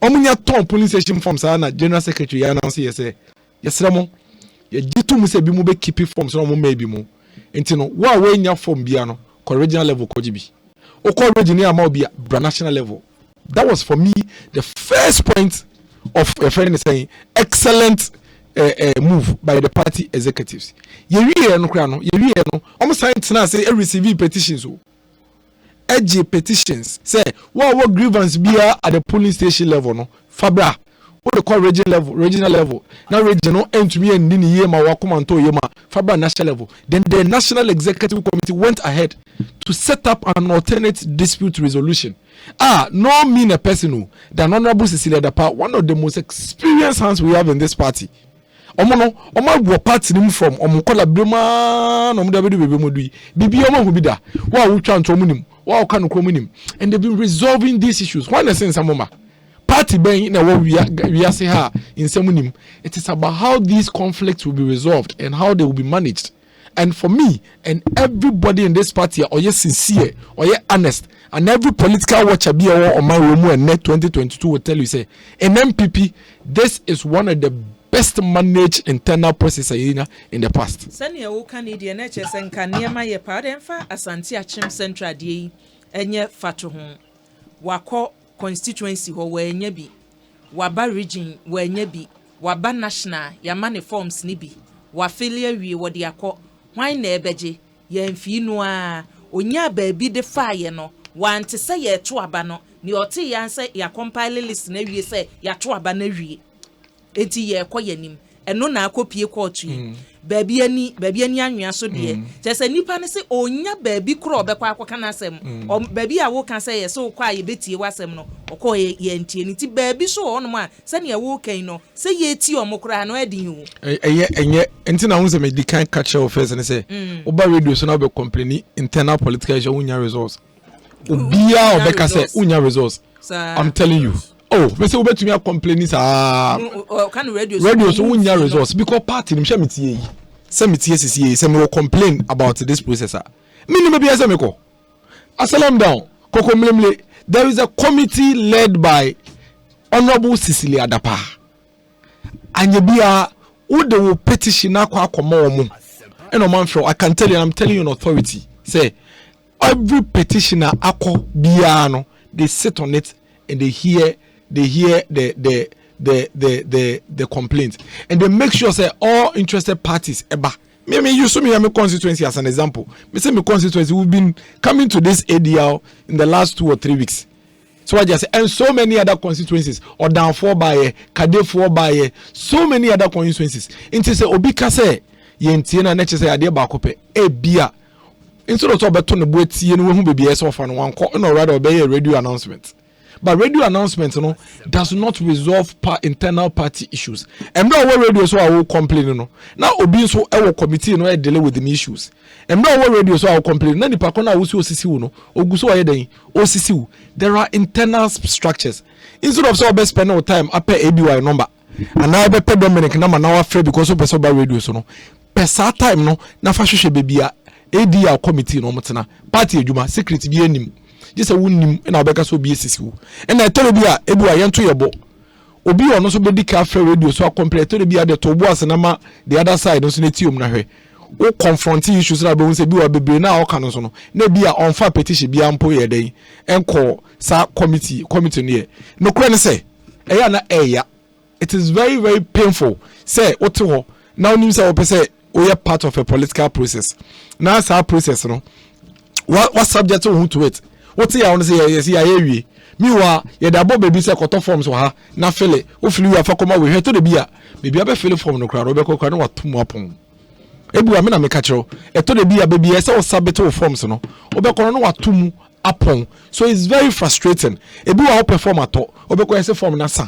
omunya ton police station from sana general secretary announce say yes ramo ye jitu mu se bi mu be keep form so mo maybe mo. Intino, what way in your form biano, regional level Kojibi. Or regional Amobia, national level. That was for me the first point of a friend saying excellent move by the party executives. You no, almost science now say receive petitions. Edgy petitions say what grievance be at the polling station level no Fabra. What they call regional level. Now regional end to me and Nini Yema Wakumanto Yema Fabra national level. Then the National Executive Committee went ahead to set up an alternate dispute resolution. No mean a person who the Honorable Cecilia Dapa, one of the most experienced hands we have in this party. Omo party nim from Omukola Brema Omudabedi Bibi Omo Hubida. Wa Uchan Tomunim, wa Okanu Komunim. And they've been resolving these issues. One essence Amoma. party ben na we say ha in semunim. It is about how these conflicts will be resolved and how they will be managed. And for me and everybody in this party, or you sincere, or you honest, and every political watcher be on my room and net 2022 will tell you say, in MPP, this is one of the best managed internal process in the past. Sanya wo Canadian HS and Kanyama ye padenfa Asante Achim Central DE enye fatu ho. Wako constituency ho wenye bi. Waba region wenye bi. Waba national yamane forms ni bi. Wafilia wi wodi akọ. Why na ebeje ye mfi no a onya baabi de fire no wante se ye to aba no ni oti yan se ya compile list na wie se ya to aba na wie enti ye koyanim eno na akopie court yi baabi ani anwea so de se nipa ne se onya baabi kro obekwa akoka na asem baabi a wo kan se ye so kwa ye betie wasem no okọ ye ntie ni ti baabi so ono ma se ne wo kan no se ye ti omokra no edin wu enye enti na hunse me di kan catch your face and say oba radio so na be complaining internal political issue unya results obia obeka say unya results. I'm telling you. Oh, we say obetumi a complaining can radio so unya results because party nim shamitie yi samitie sisi say me will complain about this process. Me be say me ko asalam down koko mlemle. There is a committee led by Honorable Cecilia Adapa. Anyebia who they will petition akwa akoma omo. And man I can tell you, I'm telling you an authority. Say every petitioner akọ bia no, they sit on it and they hear the complaint and they make sure say all interested parties eba. Me you saw me constituency as an example. Me say my constituency we've been coming to this ADL in the last 2 or 3 weeks. So I just say, and so many other constituencies or down 4 by Kade 4 by so many other constituencies. Into say obika say yentie na neche say ade ba kope e bia. Instead of beto ne boetie no hu bebia so fa no wanko no rather obey a radio announcement. But radio announcement no does not resolve internal party issues. And no radio so I will complain no. Now obi so e committee no e deal with the issues. And no radio so I will complain. Na nipa kona wo si osisi no oguso aye den osisi. There are internal structures. Instead of so be spend no time ape ABY number. And now be pe Dominic na na afre because so person ba radio so no. Pesa time no na fa hwehwe bebia ADL committee no mutena party adwuma secret bi anim. Just a wound and I'll so be a sisu. And I tell you, Ebu, I to your boat. Obi or no so be cafe radio, so I complete to be at the Toboas and Nama, the other side, no snetium na he. O confronting issues that I say, be a baby now, or canosono. Maybe a on fire petition be ample a day, and call sa committee near. No can say, Ayana Aya. It is very, very painful. Say, what to now news I will say, we are part of a political process. Now it's our process, no. What subject to it? What say I want to say yes I hear you. Meanwhile, you da bob baby say cotton forms or ha na fele. Hopefully you have come we here to the beer. Maybe I be feel form no crowd Rebecca can what to upon. Ebu amena me catch you. E to the beer baby say o sabeto forms no. Obeko no what to upon. So it's very frustrating. Ebu how perform at all. Obeko say form na sa.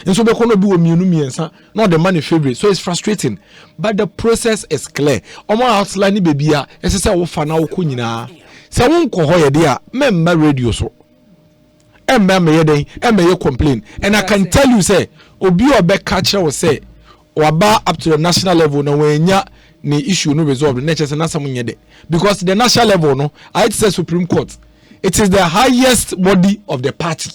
And so beko no be o mienu miensa not the money favorite. So it's frustrating. But the process is clear. Omo outline baby a e say wo fa na wo ko nyina. Se won ko ho ye de a memma radio so emma me ye den emma ye complain and I can tell you say obi obeka kire wo say waba up to the national level no wenya ni issue no resolve na chese na sam nyede because the national level no I say Supreme Court it is the highest body of the party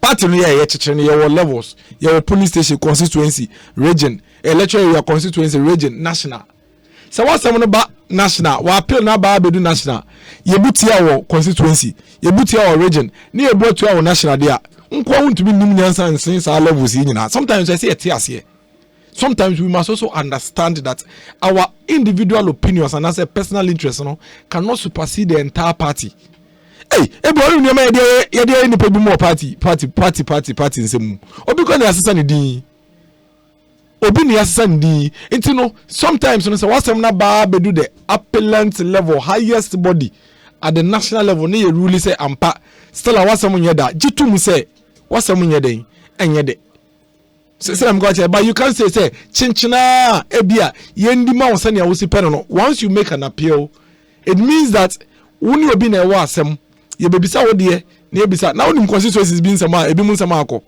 no ye chekere no ye levels ye police station constituency region electoral area constituency region national. So what's someone about national? Wa appeal na ba bedu national. Ye butia wo constituency. Ye butia wo region. Ni ye butia wo national there. Nko won't be nim nyansa and since our levels in na. Sometimes I say it here. Sometimes we must also understand that our individual opinions and as a personal interest cannot supersede the entire party. Hey, everybody you know ye any people more party in same. Obi ko na assistant din. Obi ni asandi into no sometimes no say what's na ba be do the appellant level highest body at the national level na rule say ampa still what's some nyeda jitum say what's some nyeda enye de say I'm going to but you can't say chinchina ebia yendi ma won na wo si pen no once you make an appeal it means that when you be na wa asem ye bebisa wo de ne bisa na onim constituencies bi nsama ebi mu nsama akọ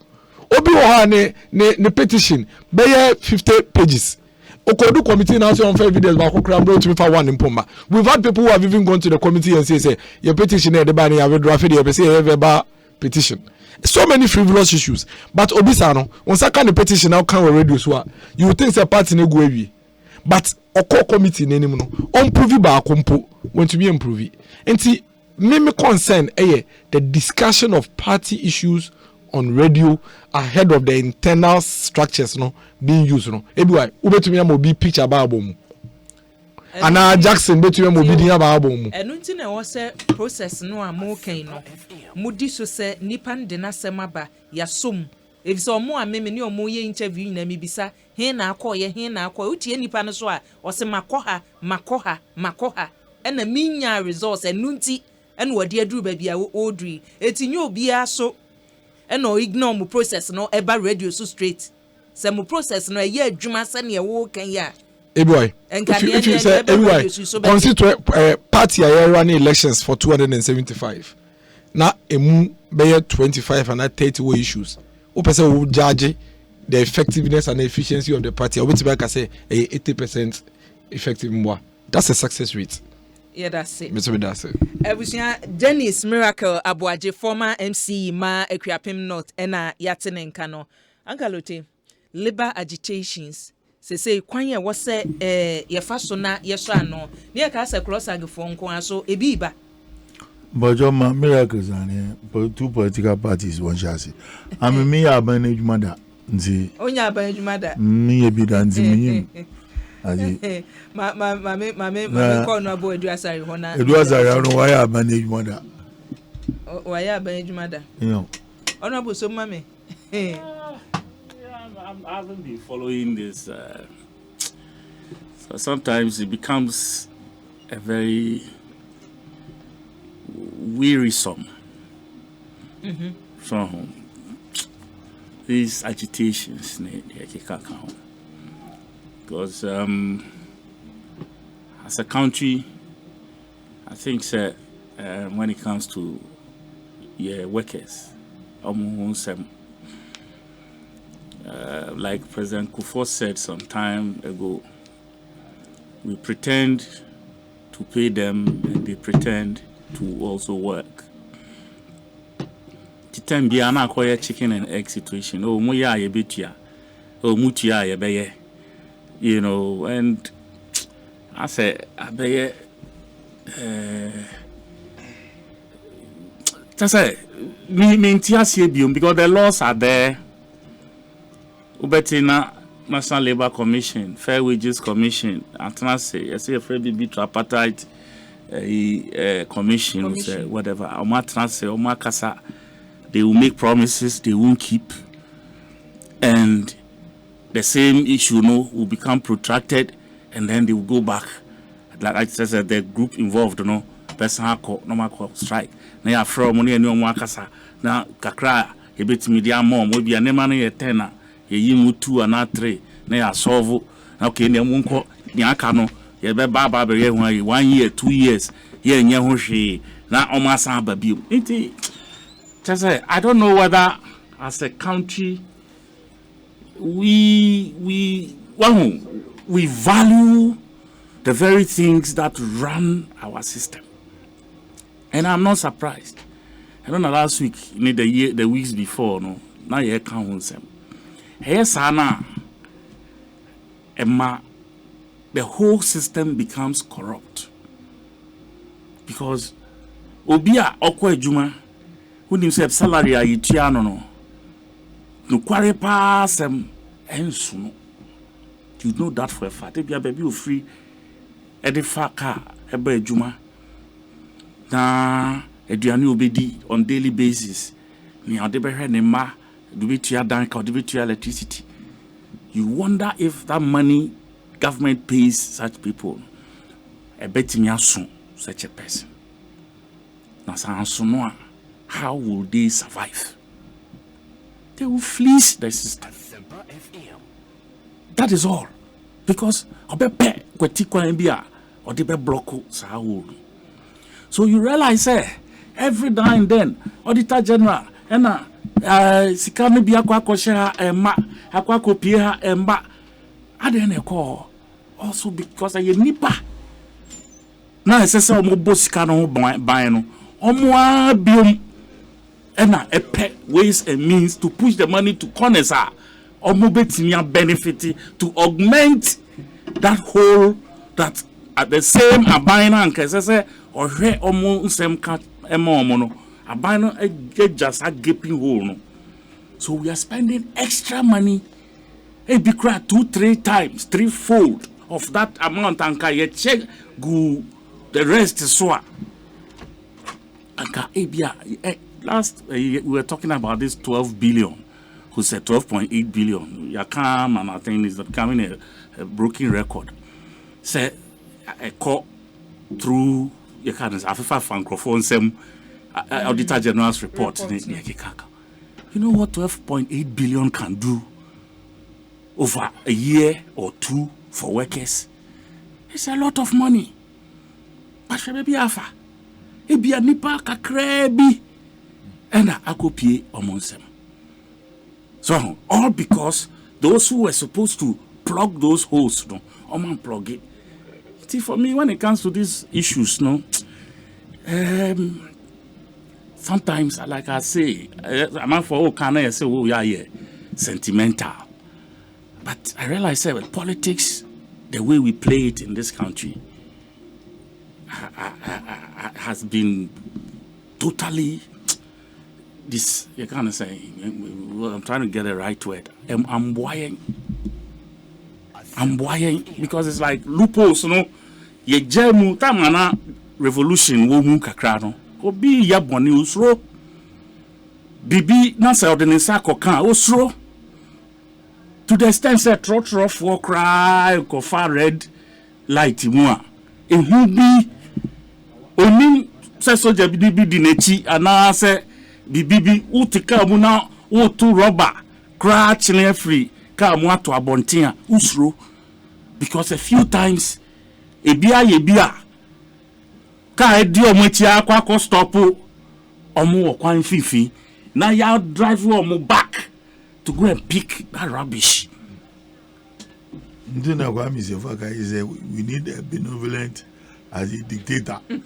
obi wo ha ne petition be 50 pages okodu committee now say on fair evidence ba kokra bro to me for one impoma. We've had people who have even gone to the committee and say your petition e dey ba na ya draft dey say e petition. So many frivolous issues, but obisa no on second the petition now can radio so you would think say party no go away, but oko committee na nim no on prove ba akompo want to be improve enti me concern the discussion of party issues on radio ahead of the internal structures no being used no ebi why ubetumi am obi picture ba abom ana Jackson betumi am obi din ba abom enu nti na wo se process no am kan no mudi so se nipa de na semaba yasom if so mo ameme ne omo ye interview na mi bisa he na akoye utie nipa no so a o se makoha ena minya resource enu nti ena wode aduru ba bia odri etinye obi aso ena o ignore mo process no eba radio so straight se mo process no ye adwuma se ne wo kan ya boy if you say everywhere constituent party are running elections for 275 na emu be 25 and 30 issues o person will judge the effectiveness and the efficiency of the party or which I say 80% effective more. That's a success rate. Yeah, that's it. Mr. That's it. Dennis Miracle Aboagye, former MC ma Ekriapim North ena yatene nkano. Allotey, labor agitations. Say kwanye wo se ye fa so na ye so ano. Ne ka se cross agfo nko aso ebi ba. But your miracles and two political parties one chassis. I mean me abanage mother. Nti. Onya abanage mother. Me ebi danzi me. Aji. Ma ko no abo edu Asare hona. Edu Asare no why abanage mother. Why abanage mother? You Ono abo so mame. I haven't been following this. So sometimes it becomes a very wearisome. From these agitations, because as a country, I think when it comes to workers, like President Kufuor said some time ago, we pretend to pay them and they pretend to also work. Time be an acquire chicken and egg situation. Oh, moya ye bitia. Oh, mutia ye beye. You know, and I say, I beye. That's it. Me because the laws are there. Ubetina National Labour Commission, Fair Wages Commission, Atanase, I say a fair baby tripartite commission, whatever. Omatanase, Omakasa. They will make promises they won't keep, and the same issue, will become protracted, and then they will go back. Like I said, the group involved, person no strike. Now from money and no wakasa. Now kakra, a bit media mom will be a name a tenor, a yimu 2 and 3. Now solve. Okay, then won't call Yakano. You be baba 1 year, 2 years. Here in Yahoshi. Now Omasa babu. I don't know whether, as a country, we value the very things that run our system, and I'm not surprised. I don't know last week, the weeks before, now you can't them. Yes, Anna, Emma, the whole system becomes corrupt because Obia Okwe Juma. Who himself salary a yitiano no kware pass ensuno. You know that for a fact. If you baby free edifa car ebe juma na eduani obedi on daily basis. Ni ade be hwe ne ma do be tua dan ka do be tua electricity. You wonder if that money government pays such people a betimi aso such a person. Na sanso no how will they survive? They will fleece the system. That is all. Because so you realize every now and then Auditor General ena sika no bi akwa share emma akwa kopie ha emba ade na call also because aye nipa na esese omo sika no ban no omo abiom ena epe ways and means to push the money to corners omo betimi benefit to augment that whole that at the same abina and kesese ohwe omo nsem ka ema omo no abina just a gaping hole no. So we are spending extra money a big 2-3 times threefold of that amount and can check go the rest is so and last we were talking about this 12 billion who said 12.8 billion you come and I think is becoming a broken record say I call through you can Africa francophone some Auditor General's report. You know what 12.8 billion can do over a year or two for workers? It's a lot of money. But maybe afa e bia nipa kakra bi and I go pay amongst them. So all because those who were supposed to plug those holes, no, plug it. See, for me, when it comes to these issues, no, sometimes, like I say, I'm for all kind of say, oh yeah, sentimental. But I realize that with politics, the way we play it in this country has been totally this. You can't say. I'm trying to get the right word. I'm wiring because it's like loopholes, you know. Ye jemu tamana revolution wo mu kakra no. Obi ya boni usro. Bibi na se ordinance akokan usro. To the extent say trotro for cry ko far red light mu a. Ehu bi onim se soja bi di nechi ana se bibi utika mu na utu rubber crash ne free ka mu ato abonten a usro because a few times ebia ka edi omochi akwa stop omo okwan fifi na ya drive omo back to go and pick that rubbish. Ndina kwa misefaka is we need a benevolent as a dictator. No,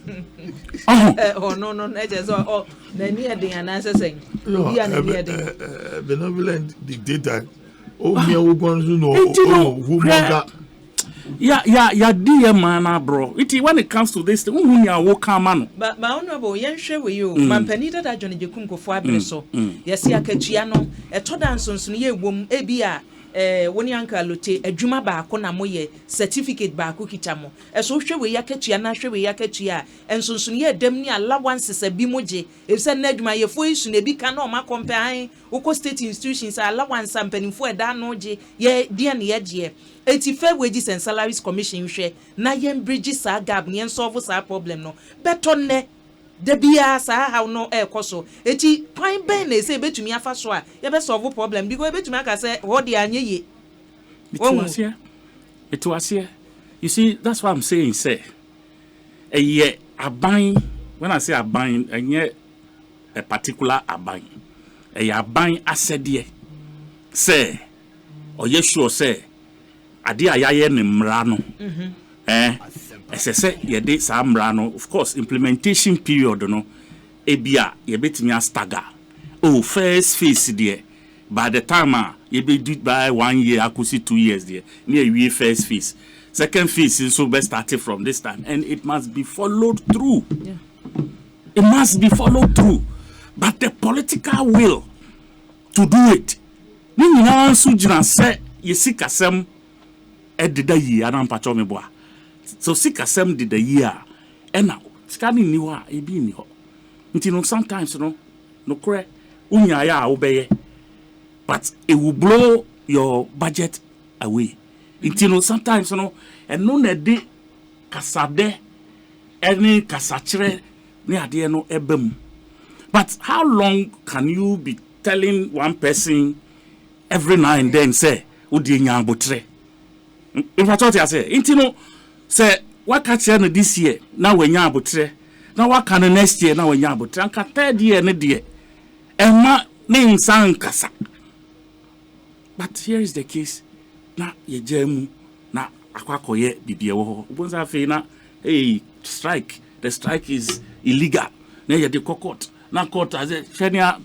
just the near the answer saying benevolent dictator. Oh, me who wants to know who got. Yeah, dear man, bro. When it comes to this, who ya walk man. But my honorable, young share with you, man, Penita that Johnny Jacunco for Abreso. Yes, ya Cachiano, a Todanson's near womb, Abia. Woni anka Allotey adwuma ba ko na moye certificate ba ko kitamo so hwe we yakachia na hwe we yakachia ensonso ye dem ni allowances abi moje e se na adwuma ye fo isu na bi ka na o ma compare uko state institutions allowance ampanimfo eda no je ye dia na ye je eti fair wages and salaries commission hwe na ye bridge sa gap ye solve sa problem no beto ne Debia sa how no koso eti kwan ben na say betumi afa so a ye be solve problem because betumi aka say what dey anye ye it was here. You see, that's what I'm saying, say a buying when I say a buying a particular a buying asset ye say or yes sure say ade ayaye ne mra no say ye dey samrano of course implementation period no ebia ye betimi stagger first phase there by the time ye be do by 1 year akusi 2 years there near we first phase second phase is so best started from this time and it must be followed through. It must be followed through, but the political will to do it ni nyina so jina say ye sikasem ededa yi anam pacho me boa. So sikasem did the year and now scanning new e be ni ho. Nti sometimes no kre unya ya obeye but it will blow your budget away. Nti sometimes and no na de kasade any kasachre ni ade no ebem. But how long can you be telling one person every now and then say udi nya abotre? If I thought I say nti say what catch this year now when you abotre Now what can the next year now when you but anka third year ne dear Emma name sankasa. But here is the case. Na ye jemu na akwakoye bibie wo. Ubonza fe na hey strike. The strike is illegal. Na ye de court. Na court as a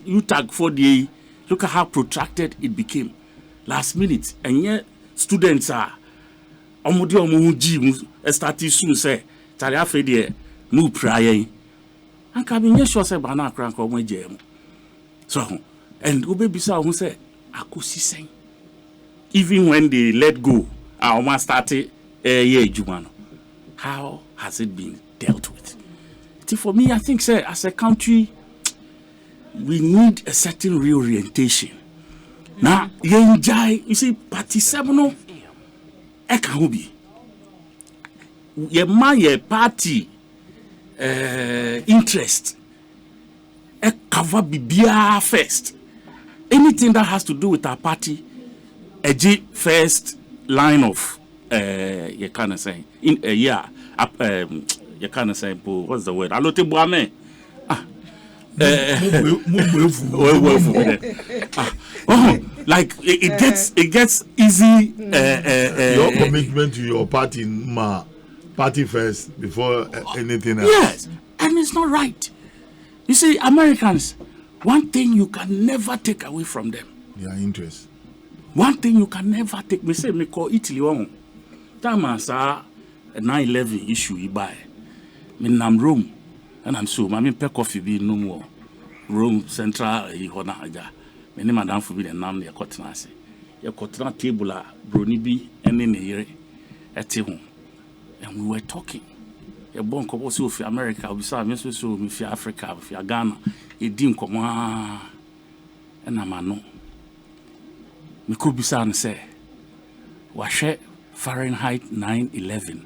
you tag for the look at how protracted it became. Last minute and yet students are omudi omuji started soon say tari afi de mu prayer. And can be sure say bana crank or jam. So and Ubebisa who say Ekosiisen. Even when they let go, our man started Jumano. How has it been dealt with? For me, I think say as a country we need a certain reorientation. Now, you see, party 7 Ekahubi. Ye party interest cover bibia first. Anything that has to do with our party, a G first line of you can't say in a year you can't say what's the word? Allotey boame. Like it gets easy. Your commitment to your party first before anything else. Yes, and it's not right. You see, Americans, one thing you can never take away from them. Their interest. One thing you can never take. Me say me call Italy on. Time as a 9/11 issue you buy. Me nam Rome. And I'm so, I pe coffee be no more. Rome Central, Hona Aja. Many madam for be the name near Cottonasi. Your cotton table, brony be, and in the year at home. And we were talking. A bon couple of America, we saw Miss So, if you're Africa, if you're Ghana, a dim come and I'm a no. Me could be saying, say, Washe Fahrenheit 9/11.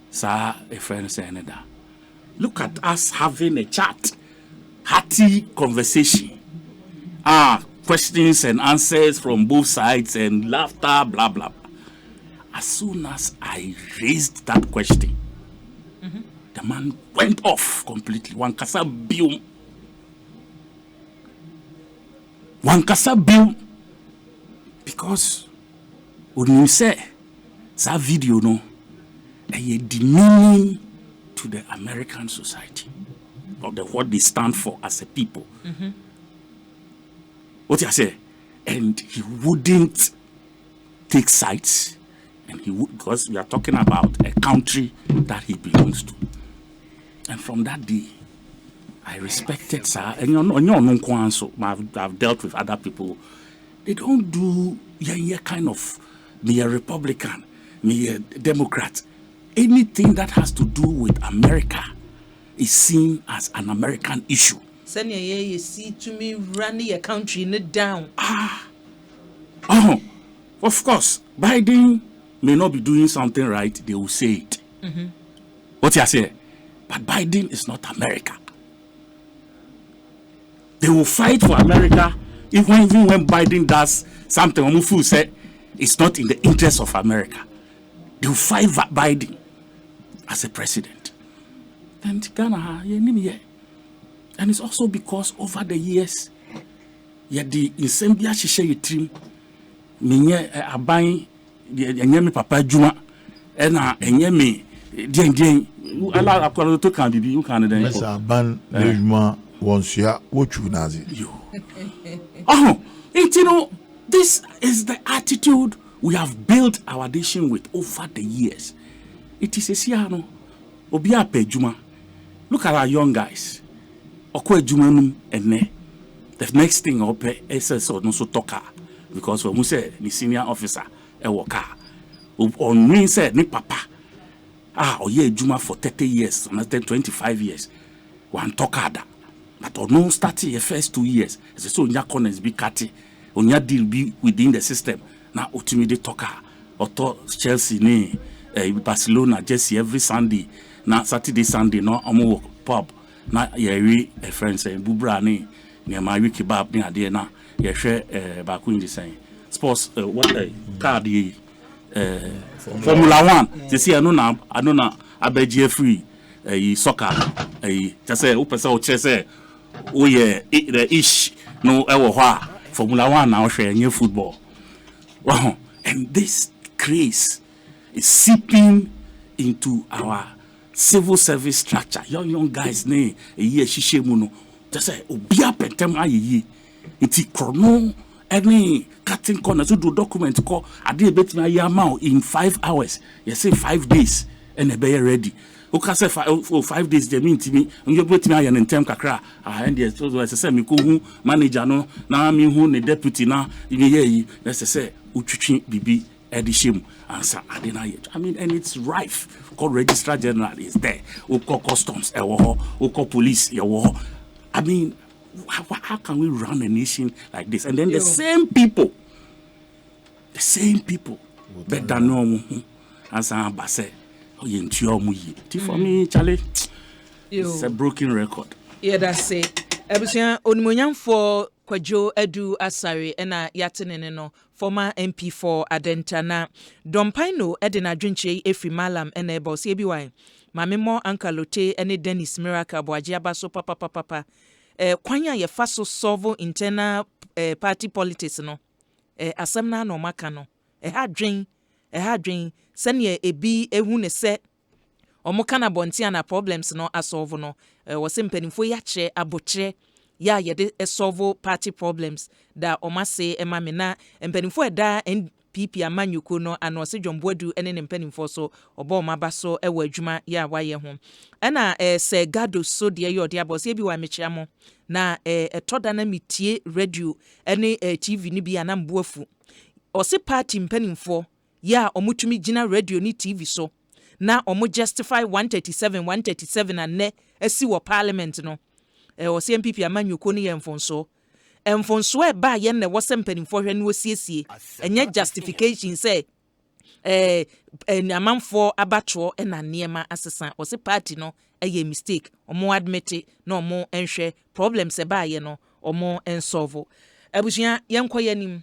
Sir, a friend saying that. Look at us having a chat, hearty conversation. Questions and answers from both sides and laughter, blah, blah. As soon as I raised that question, the man went off completely. One kasa bill. Because when you say that video, no, a demeaning to the American society of what they stand for as a people. What you say? And he wouldn't take sides, and he would, because we are talking about a country that he belongs to. And from that day, I respected sir. And I've dealt with other people. They don't do kind of me a Republican, me a Democrat. Anything that has to do with America is seen as an American issue. Send you see to me running a country in it down. Of course, Biden may not be doing something right, they will say it. What you say? But Biden is not America. They will fight for America even when Biden does something Omufu said it's not in the interest of America. They will fight Biden as a president. And Ghana, and it's also because over the years, the insembia shisha trim, minye abai, me papa juma, and me dien ala akwalo to kan bibi you can then. Mesa ban lejuma wonsia wochu nazi. This is the attitude we have built our nation with over the years. It is a siano obia pejuma. Look at our young guys. Okwe jumanum ene. The next thing ope SS or no so toka because when we say the senior officer e woka. On me said ni papa. Oye juma for 30 years, another 25 years. One tokada. But no starting the first 2 years. So nya corners be kati. Onya deal be within the system. Na ultimately toka. Oto Chelsea ni Barcelona Jesse every Sunday. Na Saturday Sunday no omo pub. Na yeri a friend saying bubra ni my wiki kebab ni ade na ye hwe ba ku ndi saying sports what car the Formula 1 they say I know na abeje free soccer just say open so say oh yeah the ish no Formula 1 now share new football. Wow, and this craze is seeping into our civil service structure. Young guys ne ye shishe mu no just say obia pentem ayi iti chrono any cutting corners to do document call ade betimi ayama in 5 hours. You say 5 days and be ready. Okay, say 5 days they mean to me you betimi ayan in term kakra and yes so say me ko hu manager no na me hu ne deputy na ye let's say utwitwi bibi edishim answer adena yet. I mean, and it's rife. Called Registrar General is there. Call customs, call police, I mean, how can we run a nation like this? And then the same people, better know answer Basse. Oh, for me, Charlie, it's a broken record. Yeah, that's it. Ebusia onimonyam for Kojo Edu Asare ena yatenene no former MP for Adentana Dompaino Edina Dwinche Efri Malam ena boss ebi wan mamemo Allotey ene Dennis Miracle Aboagye abaso papa kwanya ye faso solve internal party politics no asem na no maka no ha dwen sene ebi ehu ne se omoka na bontia na problems no asolve no wose mpanimfo ya che abotre ya yede solve party problems da omase emame na mpanimfo da NPP amanyuko no anose dwomboadu ene ne mpanimfo so oba omaba so ewa adwuma ya waye ho ana se gado so de yode abose ebi wa mechiamo na etoda na mitie radio ene TV ni bi anamboafu ose party mpanimfo ya omutumi gina radio ni TV so na omo justify 137 and ne esi wo parliament no o CMPP amanyuko ni yemfonso e ba ye ne wo sempanimfo hwe ne osiesie enye justification say amanfo abatro na niema asesa o se party no eye mistake omo admit na omo enhwe problems e ba ye no omo ensolve abusia yenkoyanim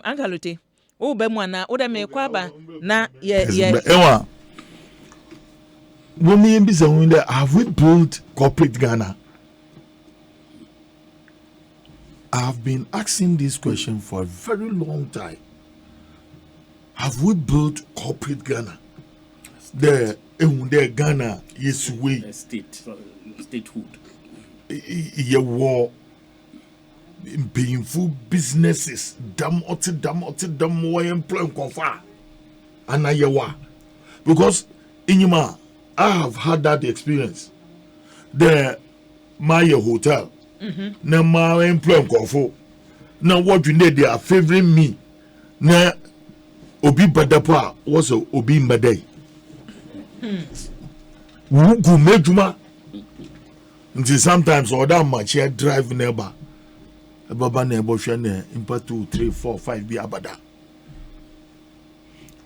Allotey o ba mu ana o da me kwaba na ye ewa women be saying that have we built corporate Ghana? I've been asking this question for a very long time. Have we built corporate Ghana? The Ghana yes way statehood. Ye war painful businesses dam way employ confa and ayewa because inyuma I have had that experience. The my hotel, na my employee confo. Now what you need, they are favoring me. Na obi badapa was obi mbadai. Wugu mejuma. Until sometimes other much here drive neighbor. Baba neighbor shane impa 2, 3, 4, 5 be abada.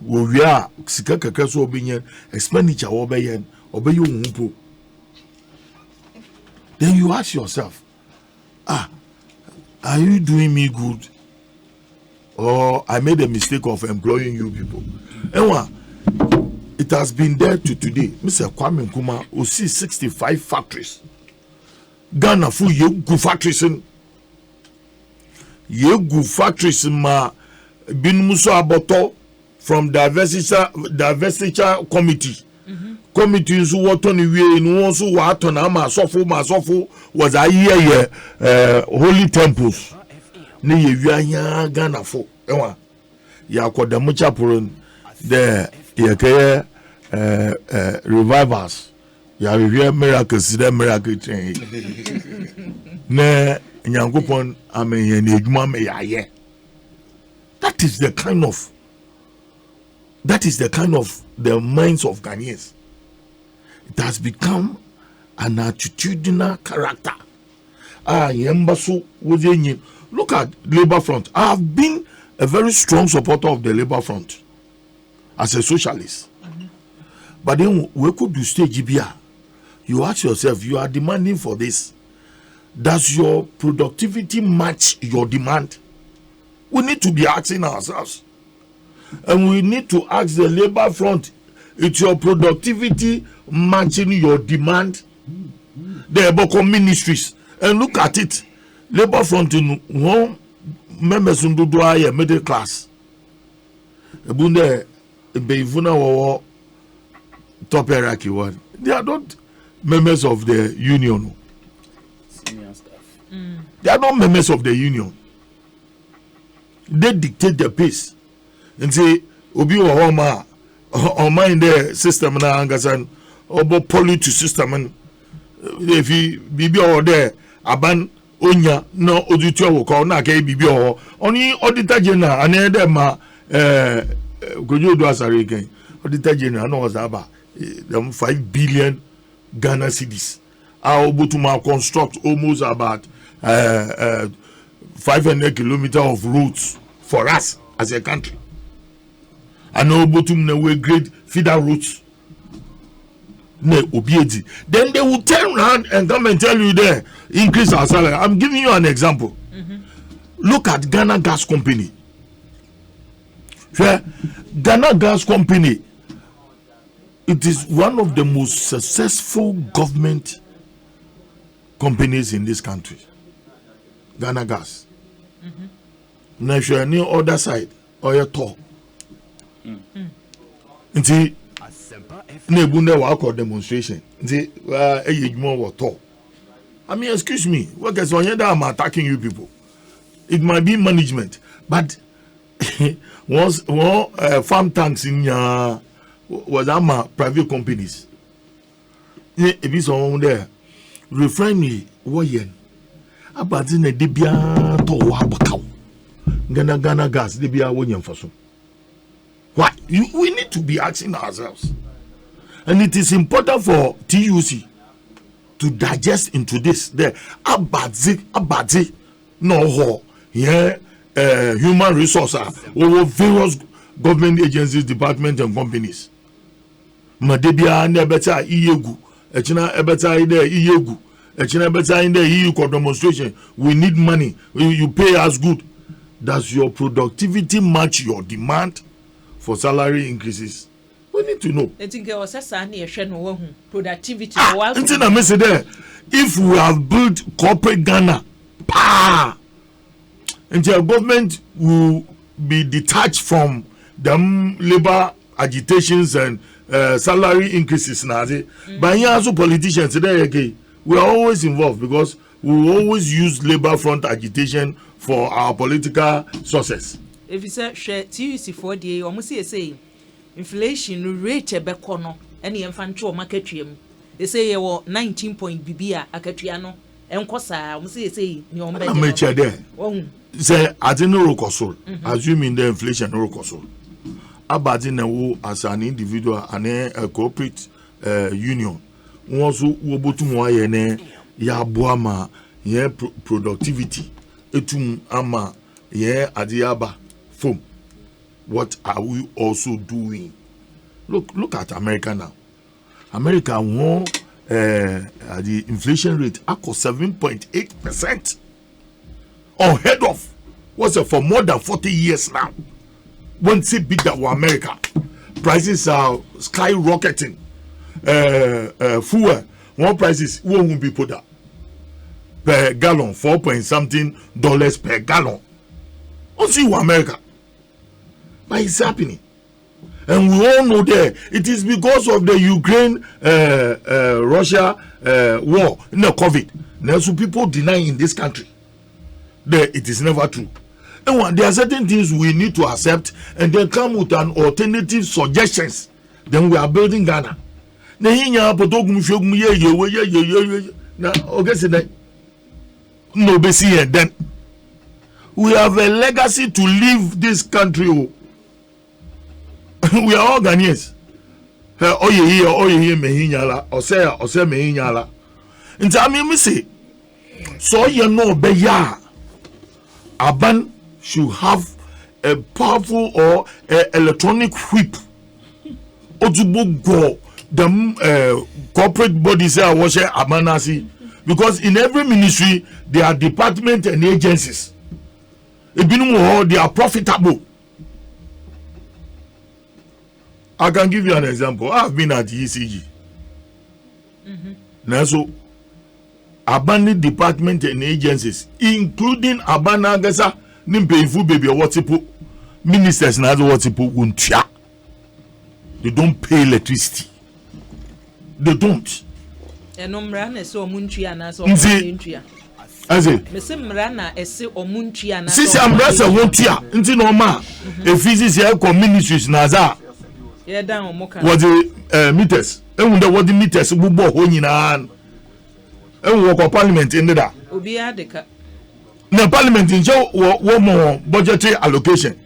We are sika kaka so obenye expenditure obeyen obeyo hunpo. Then you ask yourself, are you doing me good, or I made a mistake of employing you people? Anyway, it has been there to today. Mr. Kwame Nkrumah will see 65 factories. Ghana full you factories in factories ma bin muso aboto from diversity committee. Committees who were on the way in one so what on Masofu was a year holy temples. Near Ghana for Yakoda Muchapurun, the revivals. Ya miracles, the miracle train. Ne Yankupon, I mean, that is the kind of the minds of Ghanaians. It has become an attitudinal character. Look at Labour Front. I have been a very strong supporter of the Labour Front as a socialist. But then we could do stage GBR. You ask yourself, you are demanding for this. Does your productivity match your demand? We need to be asking ourselves. And we need to ask the Labour Front, it's your productivity matching your demand. The Boko ministries, and look at it. Labor front in one members in the middle class. Ebunde Beivuna or top hierarchy one. They are not members of the union. Senior staff. They are not members of the union. They dictate the pace. And say, Obi Ohoma, or mind the system na angasan, obo pollute system and if you be over there, aban onya no auditor will call na ke bibi o only auditor general and them Kojo do Asare again. Auditor general no was about them 5 billion Ghana cedis. Are able to construct almost about 500 kilometers of roads for us as a country. And able to grade feeder routes. Then they will turn around and come and tell you there, increase our salary. I'm giving you an example. Look at Ghana Gas Company. Ghana Gas Company, it is one of the most successful government companies in this country. Ghana Gas. Now, if you are near other side, or your talk. See, nebunde wa demonstration. See, I mean, excuse me. What is on I'm attacking you people? It might be management, but once farm tanks in was private companies. If it's on there, refinery woyen. About in a debia to wabakau. Ghana gas debia woyen for some. Why? We need to be asking ourselves. And it is important for TUC to digest into this. There, abadzi, no ho. Yeah, human resources over various government agencies, departments, and companies. Madebia nebeta iyegu. Echina ebeta ide iyegu. Echina ebeta ide iyu demonstration. We need money. You pay us good. Does your productivity match your demand for salary increases? We need to know. Productivity. If we have built corporate Ghana, and your government will be detached from them labor agitations and salary increases. But here also politicians today, we are always involved because we always use labor front agitation for our political sources. If you say TUC 4 almost say inflation rate bekono any infantry market trium. They say you 19 point bibia akatuano enkosa almost say ni ombe there. Say adino rokoso assuming the inflation rokoso. Abadi na wo as an individual and a corporate union. Also wobotu mo aye ne ya boama ye productivity etum ama ye adiaba form. What are we also doing? Look at America now. America won the inflation rate at 7.8%. Unheard of. What's it for more than 40 years now? Once it beat that America, prices are skyrocketing. Fuel, one prices won't be put up per gallon, $4.something per gallon. What's it America? But it's happening. And we all know that it is because of the Ukraine Russia war, COVID. Now, so people deny in this country that it is never true. And there are certain things we need to accept and then come with an alternative suggestions. Then we are building Ghana. Now, then we have a legacy to leave this country. We are all Ghanaians. Oye mehinyala, ose mehinyala. Nti ami say, so you know beya, Aban should have a powerful or electronic whip. Ojubo go them corporate bodies are watching Abanasi because in every ministry there are departments and agencies. They are profitable. I can give you an example. I've been at ECG. Now, so abandoned department and agencies, including Abana Gasa, Nimpe baby or what's ministers and other what's they don't pay electricity. They don't. As it, since I'm Rasa won't ya, into normal, a physics ministries Naza. Was the meters, and what the meters will go in and walk of parliament in the parliament in Joe one more budgetary allocation.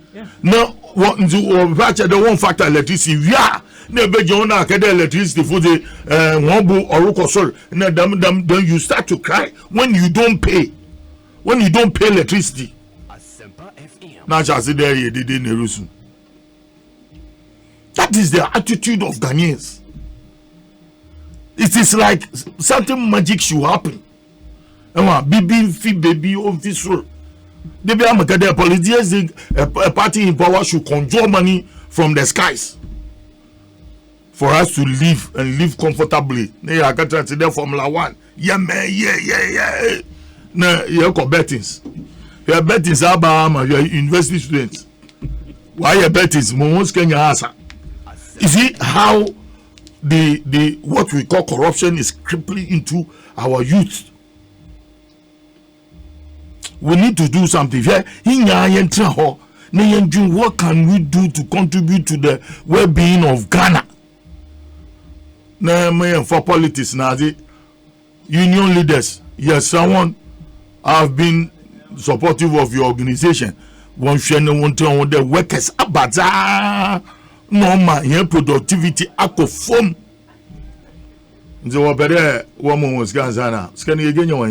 No, what to the one factor electricity. Yeah, never Jonah Kada electricity for the Wombu or Rukosol. Then you start to cry when you don't pay. When you don't pay electricity. Now, just there you did in the That is the attitude of Ghanaians. It is like something magic should happen. Baby of this role. The politicians, a party in power should conjure money from the skies for us to live and live comfortably. I got to say Formula 1. Yeah, man, yeah. Now, you got bettings. Your bettings are Bahama, your university students. Why your bettings? Most can you answer? You see how the what we call corruption is crippling into our youth. We need to do something. What can we do to contribute to the well-being of Ghana? For politics now, the union leaders. Yes, someone have been supportive of your organization. One share the workers abaza normal here productivity akofom. Nze wabere woman was Gaza. Scan again your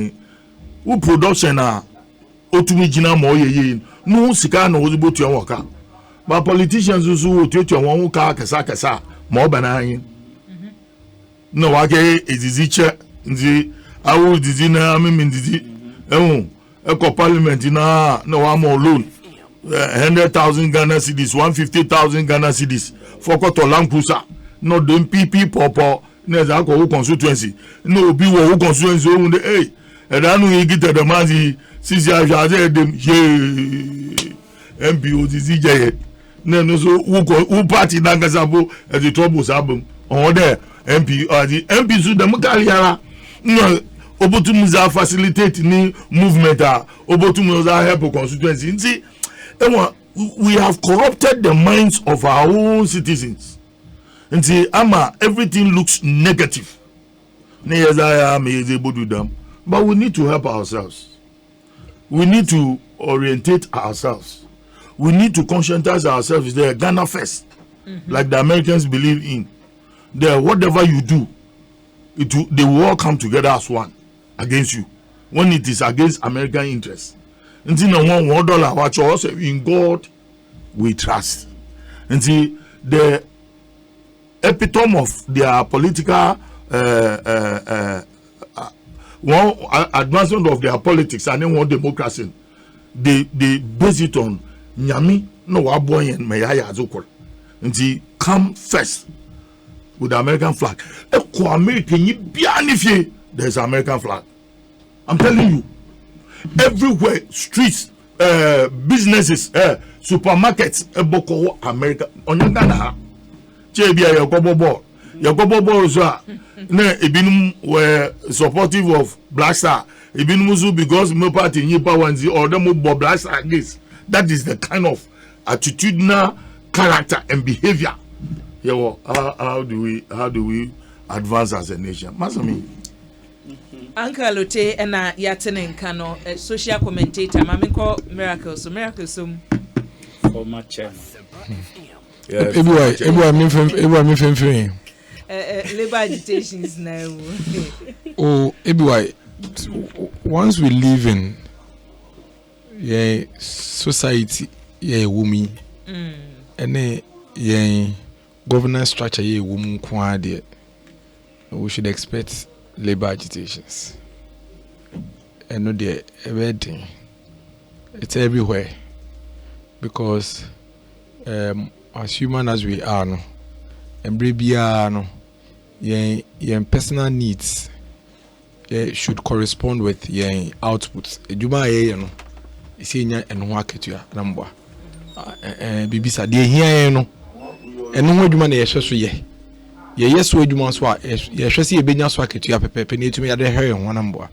who production otumi jina mo ye no sika na ozibo tu waka but politicians also to won ka kasa mo bana yin no wake eziziche nzi awu dizi na mimi dizi eko parliament na wa mo loan 100,000 Ghana cedis 150,000 Ghana cedis for to land cruiser no dem PP popo na za ko constituency no bi wo constituency o de edanu yi gite de manzi sisi ajaje dem MPO ZJ no so who party na gasabo e the trouble sabum on there MP the MP so dem kaliara no obotum za facilitate ni movement obotum za help constituency nti we have corrupted the minds of our own citizens nti ama everything looks negative but we need to help ourselves. We need to orientate ourselves. We need to conscientize ourselves. They are Ghana first, like the Americans believe in. Whatever you do, they will all come together as one against you. When it is against American interests. Until $1 watch also in God we trust. Until the epitome of their political one advancement of their politics and then one democracy, they base it on Nyami no waboy and Mayaya Azokor. And he come first with the American flag. There's an American flag. I'm telling you, everywhere, streets, businesses, supermarkets, Boko America on your Ghana. Chebia Yakobo. Yakobo Ibinum were supportive of Black Star. Ibinumuzu because no party in Yipawanzi or the Mobo Black Star against. That is the kind of attitudinal character and behavior. Yeah, how do we advance as a nation? Masami. Uncle Allotey and Yatenen Kano, social commentator, Mamiko Miracles, former chairman. Everyone, labor agitations now. Oh, everybody. Once we live in society, woman, and governance structure, woman, we should expect labor agitations. And no, they're everything. It's everywhere because as human as we are, embre bia no yen personal needs should correspond with yen outputs. Ejuma ye no isi nya eno aketua na mboa bibisa de hia yen no eno ho adwuma na yehwe so ye yeso adwuma so a yehwe se ebenya so aketua pepepe na etumi ade hwe ho na mboa.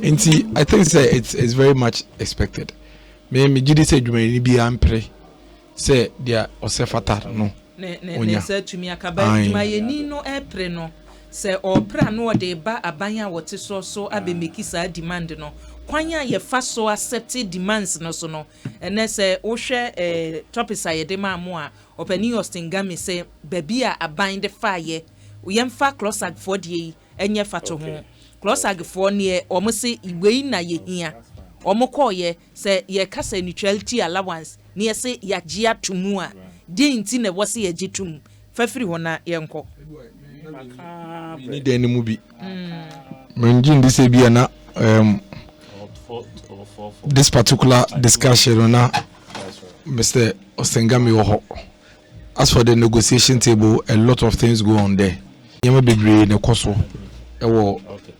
Nti I think say it's very much expected. Me gidi say adwuma ni bia ampre say dia osefata no ne say tumi akaba adwuma ye ni no epre no say opra no de ba abanya wote so abemeki sa demand no kwanya ye fa so accept demands no so no ene say wo hwe topics ayede ma mo a opani Ostingami say baby a aban de fa ye yemfa closag for de enye fa to ho closag for ne omo se iwei na ye hia omo call ye say ye kasa neutrality allowance ne ye say ya gia tumu a de nti na wo se ye gitum fafiri ho na ye nko ni de ni mu bi menjin this be na this particular discussion na Mr. Ostingami wo. As for the negotiation table, a lot of things go on there. Yema bebre ne koso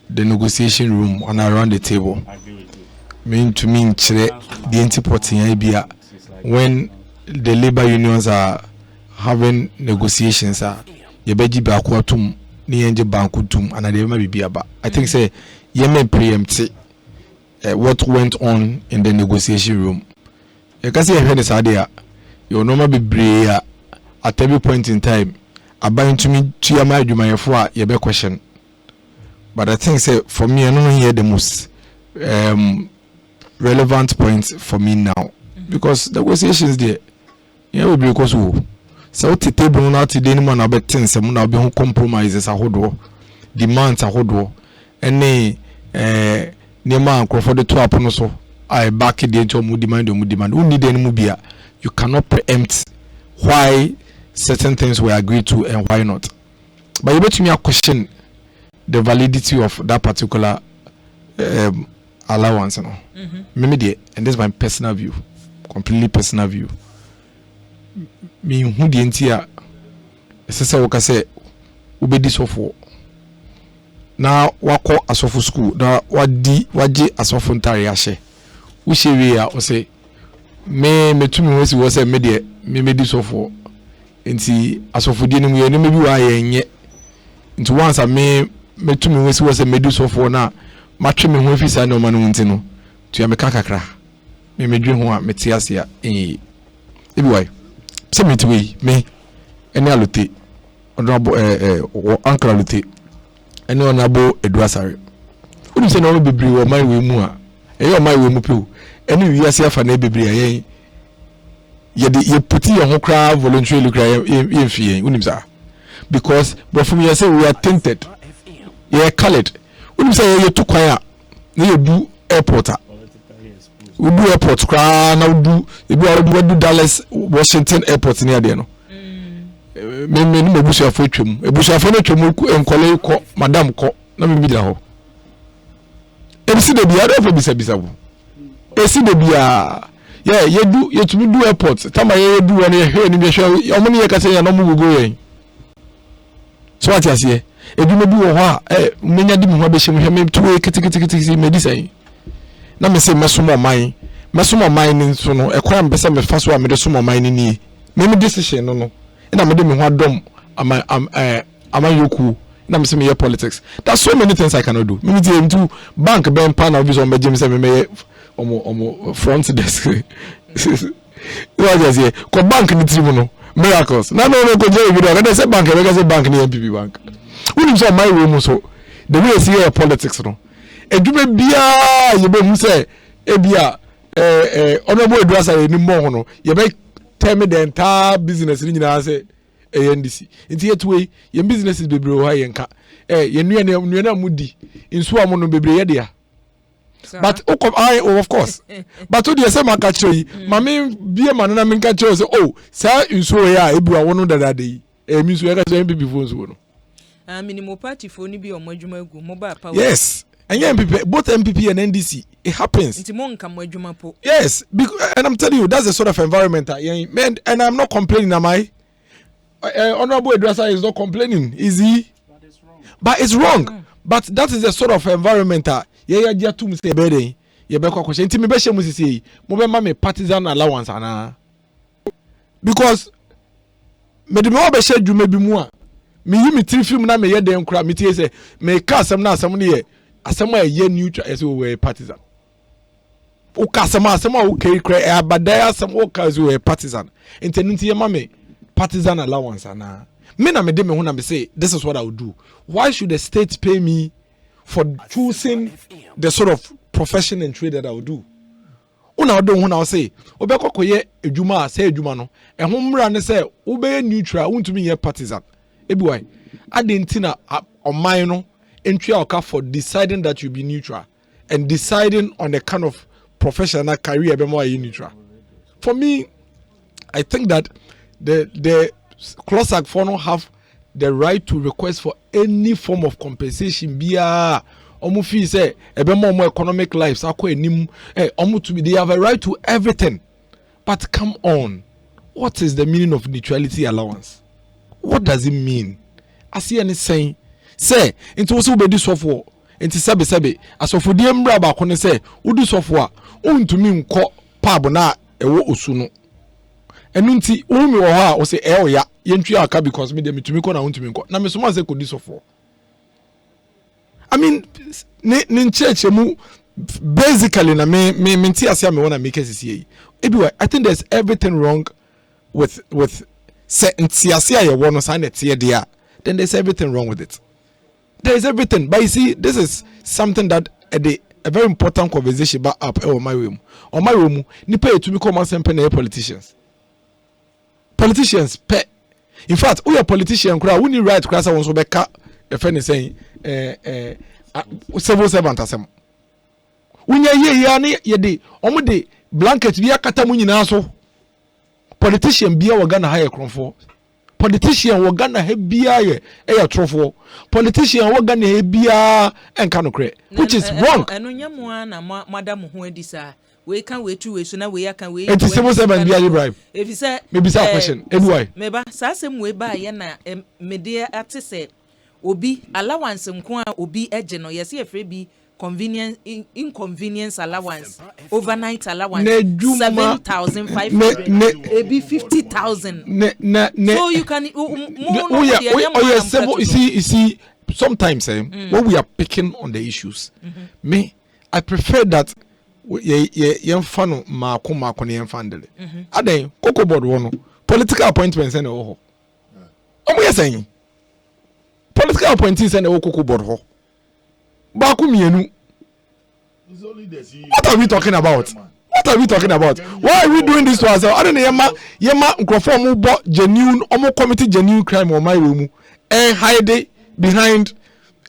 the negotiation room and around the table. Mean to mean the anti-porting idea when the labor unions are having negotiations ye beji ba kwatum ni enje bankutum and they may be about. I think say yema preempt what went on in the negotiation room. You can see a this idea. You normal be brave at every point in time. About to me to your mind, you may have your question. But I think say for me, I don't hear the most relevant point for me now because negotiations there. You know, because so the table not today, anyone about 10 some now be compromises a whole demands a whole any Nema for the 2 upon so I back it into mu demand. Who need any mubia? You cannot preempt why certain things were agreed to and why not. But you bet me a question the validity of that particular allowance. No, and this is my personal view, completely personal view. Me who the entire say what I say, ube this for. Now wako asofu school na waji asofu ntare ahye wo shewe ya o say me tumi wesi wo say me de me medi sofo nti asofu die nimu ye ne mebi wa yenye nti once me tumi wesi wo say medi sofo na matwe me ho afisa na o ma no nti no tu ya me kakakra me medwe ho a meti ase a ebi wai se me tiwi me ene Allotey odobo uncle Allotey ene onabo edu Asare unu se no bibiri wo mai we mu a eyo mai we mu pe ene wiase afa na bibiri ayen ye puti your hokra voluntarily cry yemfie unim sa because but from you say we are tainted ye colored unim say ye to kwan a na ye du airport a we do airport kra na do e do Dallas Washington airport ni ade no me ni mebusu afo twem ebusu afo no twem enkole ko madam ko na me bidira ho ebisi de bia do bisa bu esi de bia ye tumi do airport tama ye do one ye hwe ni be hwe omuni ye kase ya no mu gugu yen so ati ase eduma bi wo ho a menya di mu ho be hye hwe me tuwe kitikiti medicine na me se mesomo man ni nso no ekwa mbese me fa so a me de somo man ni me decision no na me de me ho adom ama yoku na me se me politics. That's so many things I cannot do. Me dey into bank ben pan office on me jim se me omo front desk. What just here ko bank ni trimu no miracles na no ko je bi do say bank e say bank ni MPP bank we so my way mu so the way see here politics no edwuma bia ye be mu say e bia honorable Edu Asare ni mo ho no ye be tell me the entire business ni nyina say NDC nti yetwe ye businesses bebre ho ye nka ye nua na mudi nsu amu no bebre ye dia. But of course. But to the same catchy, Mammy be a man and I catch you say, oh, sir, you saw ya, if you are one of the day. Means we are going to be before. Minimum party for Nibi or mobile power. Yes, and both MPP and NDC, it happens. Yes, and I'm telling you, that's the sort of environment I am, and I'm not complaining, am I? Honorable Edwasa is not complaining, is he? But it's wrong. But that is the sort of environment that yeah to say bede ye be kwa question. Nti me be hye mu sisi mo be ma me partisan allowance ana. Because me de me be hye dwuma bi mu a me yi me tri film na me ye den kura me tie say me ka asem na asem ne ye asem a ye neutral as we partisan. O ka asem a o kere kra abadai asem o ka as we partisan. Nti ye ma me partisan allowance ana. Me na me de me ho na me say this is what I would do. Why should the state pay me for choosing the sort of profession and trade that I would do? Una do ho na say obekọ koye edwuma say edwuma no e ho mra ne say obey neutral untumi ye partisan. Ebi why adentina oman no entry oka for deciding that you be neutral and deciding on the kind of professional career be more neutral. For me, I think that the Closak for no have the right to request for any form of compensation. Bia omu fi say ebe more economic lives akọ enim omu to be, they have a right to everything. But come on, what is the meaning of neutrality allowance? What does it mean? I see any saying say into so be this software into sebe as of the mbra ba ko ne say udu software untumi nko pab na ewo osu no enu nti umi wo ha o say oya yentwi aka because me dem tumi ko na untumi nko na me so man say ko di software. I mean nin church mu basically na me nti asia me wanna make it see everywhere. I think there's everything wrong with say nti asia ye wono say net here there, then there's everything wrong with it. There is everything, but you see this is something that a very important conversation back up on my room nipa etumi come asempe na politicians pe. In fact we are politician kura we need right kura say won so be ka e fe ne saying civil servant asem unya ye ya ne ye de omo de blanket bi akata mu nyina so. Politician bia wo Ghana ha ye kronfo, politician wo Ghana ha bia ye trofo, politician wo Ghana ha bia enka no kre, which is wrong. Eno nyamwa na madam ho adisa we can we two we so na we aka we it is civil servant bia bribe. If you say maybe say question why meba sa asem we ba ye na media atise obi allowance nko a obi eje no ye se efre bi inconvenience allowance, overnight allowance 7,500, maybe 50,000. So you can you see sometimes when we are picking on the issues, me I prefer that ye fano mako ne yemfandele. Aden koko board wono political appointments and oho. Omo ye saying political appointees and koko board ho. What are we talking about? What are we talking about? Why are we doing this to ourselves? I don't know. Yema microphone mu bo genuine, omo committee genuine crime on my room, and hide behind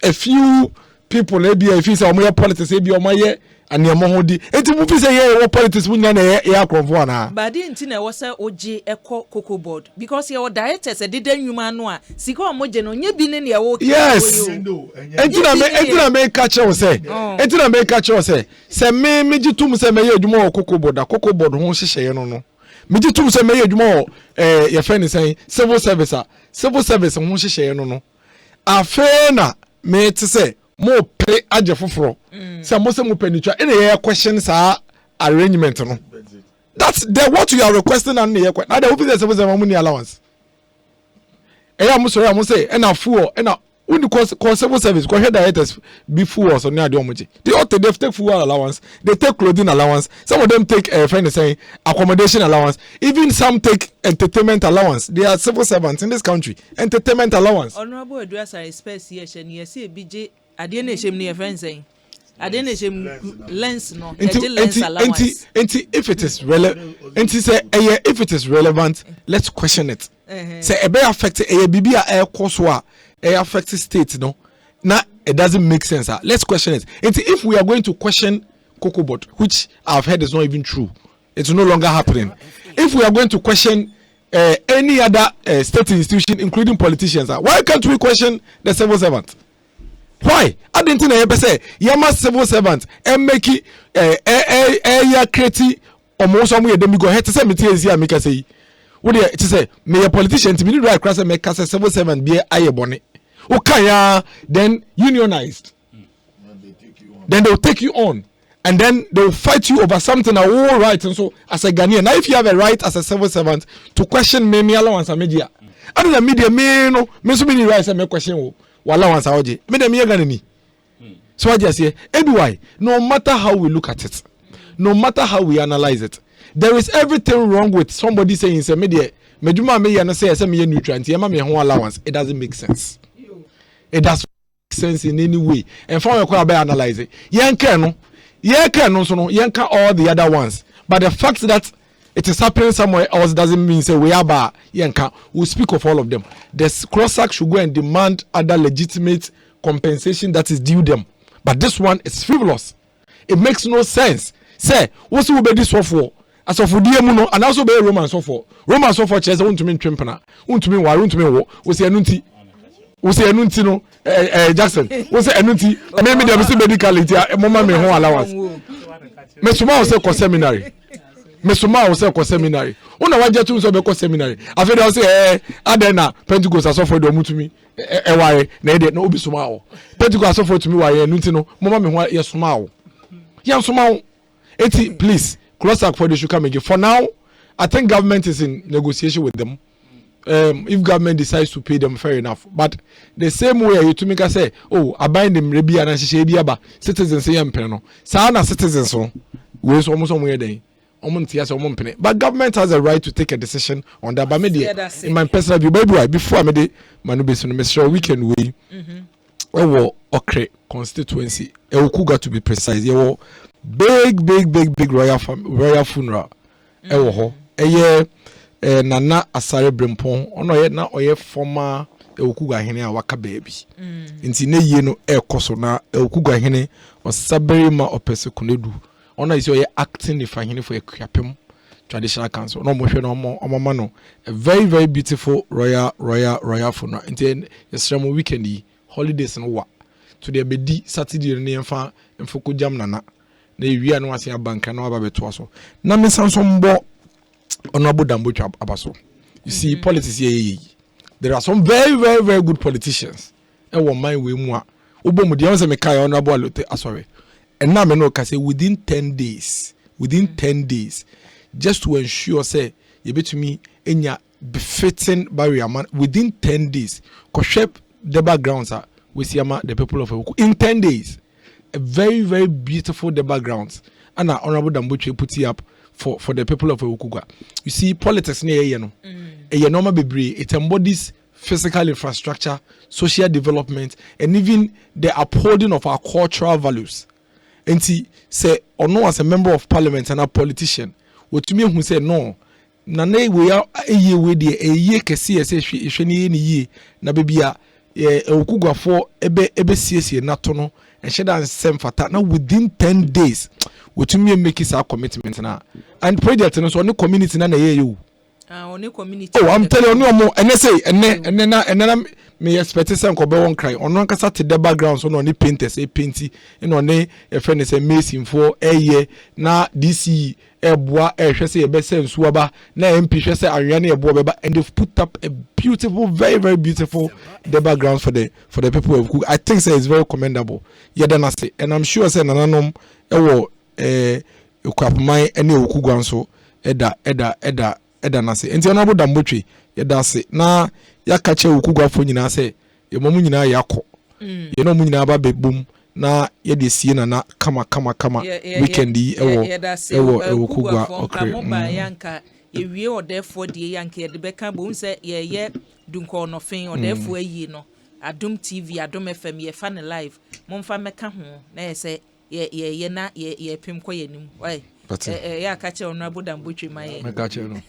a few people. Maybe if you say omo politics, maybe omo and your mohodi. Eti mu fi say ye politics mu nya na ye akrofo na. But the ntina was say oje eko cocoa board because your directors did nyuma no a sika omo je no nya bi ne ne wo. Yes. Entina me catch you say. Entina me catch you say. Se me jitum se me ye adwuma cocoa board da cocoa board ho hyehye no. Me jitum se me ye adwuma ye friend say civil service ho hyehye no. Afena me te say mo pay aje foforo. Say mo se mo penitwa ene ye questions are arrangement no. That's what you are requesting and ye question. Now the officer civil service money allowance. Am say ena full ena when the civil service go head directors before so near the omoji. They take fuel allowance, they take clothing allowance, some of them take friend saying accommodation allowance, even some take entertainment allowance. They are civil servants in this country. Entertainment allowance. Honorable Edwasa space here and see BJ adene shem ne friend saying adene shem lens no lens allowance. If it is relevant, if it is relevant, let's question it. Say e be affect e bibi a so a e affect state no na it doesn't make sense. Let's question it. If we are going to question cocoa board, which I've heard is not even true, it's no longer happening. If we are going to question any other state institution including politicians, why can't we question the civil servant? Why? I didn't know you say yama civil servant and make it ya create almost some way dem go head to say me say What do you say? May a politician to be right across and make cast 77 be a bonnet. Okay, then unionized. Then they'll take you on. And then they'll fight you over something that all right. And so, as a Ghanaian, now if you have a right as a civil servant to question me allowance and media, other than media, me so many rights and me question allowance Aboagye. Me the me Ghanaian. So I just say, anyway, no matter how we look at it, no matter how we analyze it, there is everything wrong with somebody saying, "Say media, meduma me yana say me nutrient, yama me ho allowance." It doesn't make sense. It doesn't make sense in any way. And for me, I analyze it. Yanka all the other ones. But the fact that it is happening somewhere else doesn't mean say we are bad. Yanka, we speak of all of them. The cross-sack should go and demand other legitimate compensation that is due them. But this one is frivolous. It makes no sense. Say, what's will be this for? As of Diamuno, and also be Roman so for. Roman so for chess, I want to mean Trimpana, want to mean why, want to mean what, was the Anunti. We say Anuntino, Jackson. We say Anunti. Maybe there is a medicality. A moment me home allowance. Mesuma was a seminary. Mesuma was a seminary. Una waje tu so be ko seminary. After they say adena Pentecost aso for do to me. Why na dey no obi suma o. Pentecost aso for to me why Anuntino. Mama me ho ye suma o. Ye suma o. Eti please cross up for the should come again. For now, I think government is in negotiation with them. If government decides to pay them, fair enough. But the same way you to make us say, oh, I bind them rebi and she be aba citizens say no. Sana citizens so we almost somewhere there. But government has a right to take a decision on that. But media, in my personal view, baby, before I made it, manubation, Mr. Weekend way, okay, constituency, Okuga to be precise, big royal funeral, Nana Asare Brempon, ono ye na oye former Okuga hene a waka baby. Nti ne ye no ekoso na Okuga hene osabere ma opesekunedu. Ono is oye acting if hene for Ekuyapem traditional council. No mo hwe no omama no a very beautiful royal funeral. Nti yesremo weekend yi holidays no wa. To the bedi Saturday ne emfa emfoko jam nana. Na ewia no ase abanka na aba beto aso. Na me sanso mbo Honorable Dambocho Abaso. You see, politics here. There are some very good politicians. And one mind we more. Obomo the answer make Honorable Allotey Asare. And now me know can say within 10 days, just to ensure say you bet to me in your befitting barrier man within 10 days. Koshep the backgrounds are we see the people of Oku in 10 days. A very beautiful the backgrounds. And Honorable Dambocho put it up for the people of Okuga. You see, politics near a normal bebre, it embodies physical infrastructure, social development, and even the upholding of our cultural values. And see, say, or no, as a member of parliament and a politician, what to me who say no, Nane we are a year with a year can see as if any ye, na bebia, Okuga for ebe CSA natono, and she done same for that. Now within 10 days. What me make is our commitment now. And project no so no community na you. Only community. Oh, I'm telling you no more. And they say and then me expect some ko be won cry. On one kasa to the background so no ni painters e painti. No ne e friend say mason for a year na DC eboa e hwe say e be say nsu aba na MP hwe say anwea na eboa beba and they've put up a beautiful very beautiful the background for the people of Cook. I think say it's very commendable. Yeda say and I'm sure say nananom ewo Ekwapman ene Okugwa nso eda na se enti Honorable Dambocho yeda se na yakache Okugwa fo nyina se ye momu nyina yakọ ye no mu nyina ba bebum na ye de sie na kama weekend yi ewo Okugwa okre yanka ewie odefo de yanka ye de beka bo nse ye dunko no fen odefo ayi no Adom TV Adom FM ye fan live momfa meka ho na ye se ye na ye pem ko ye nim why ya ka che Honorable Dambocho mai meka che no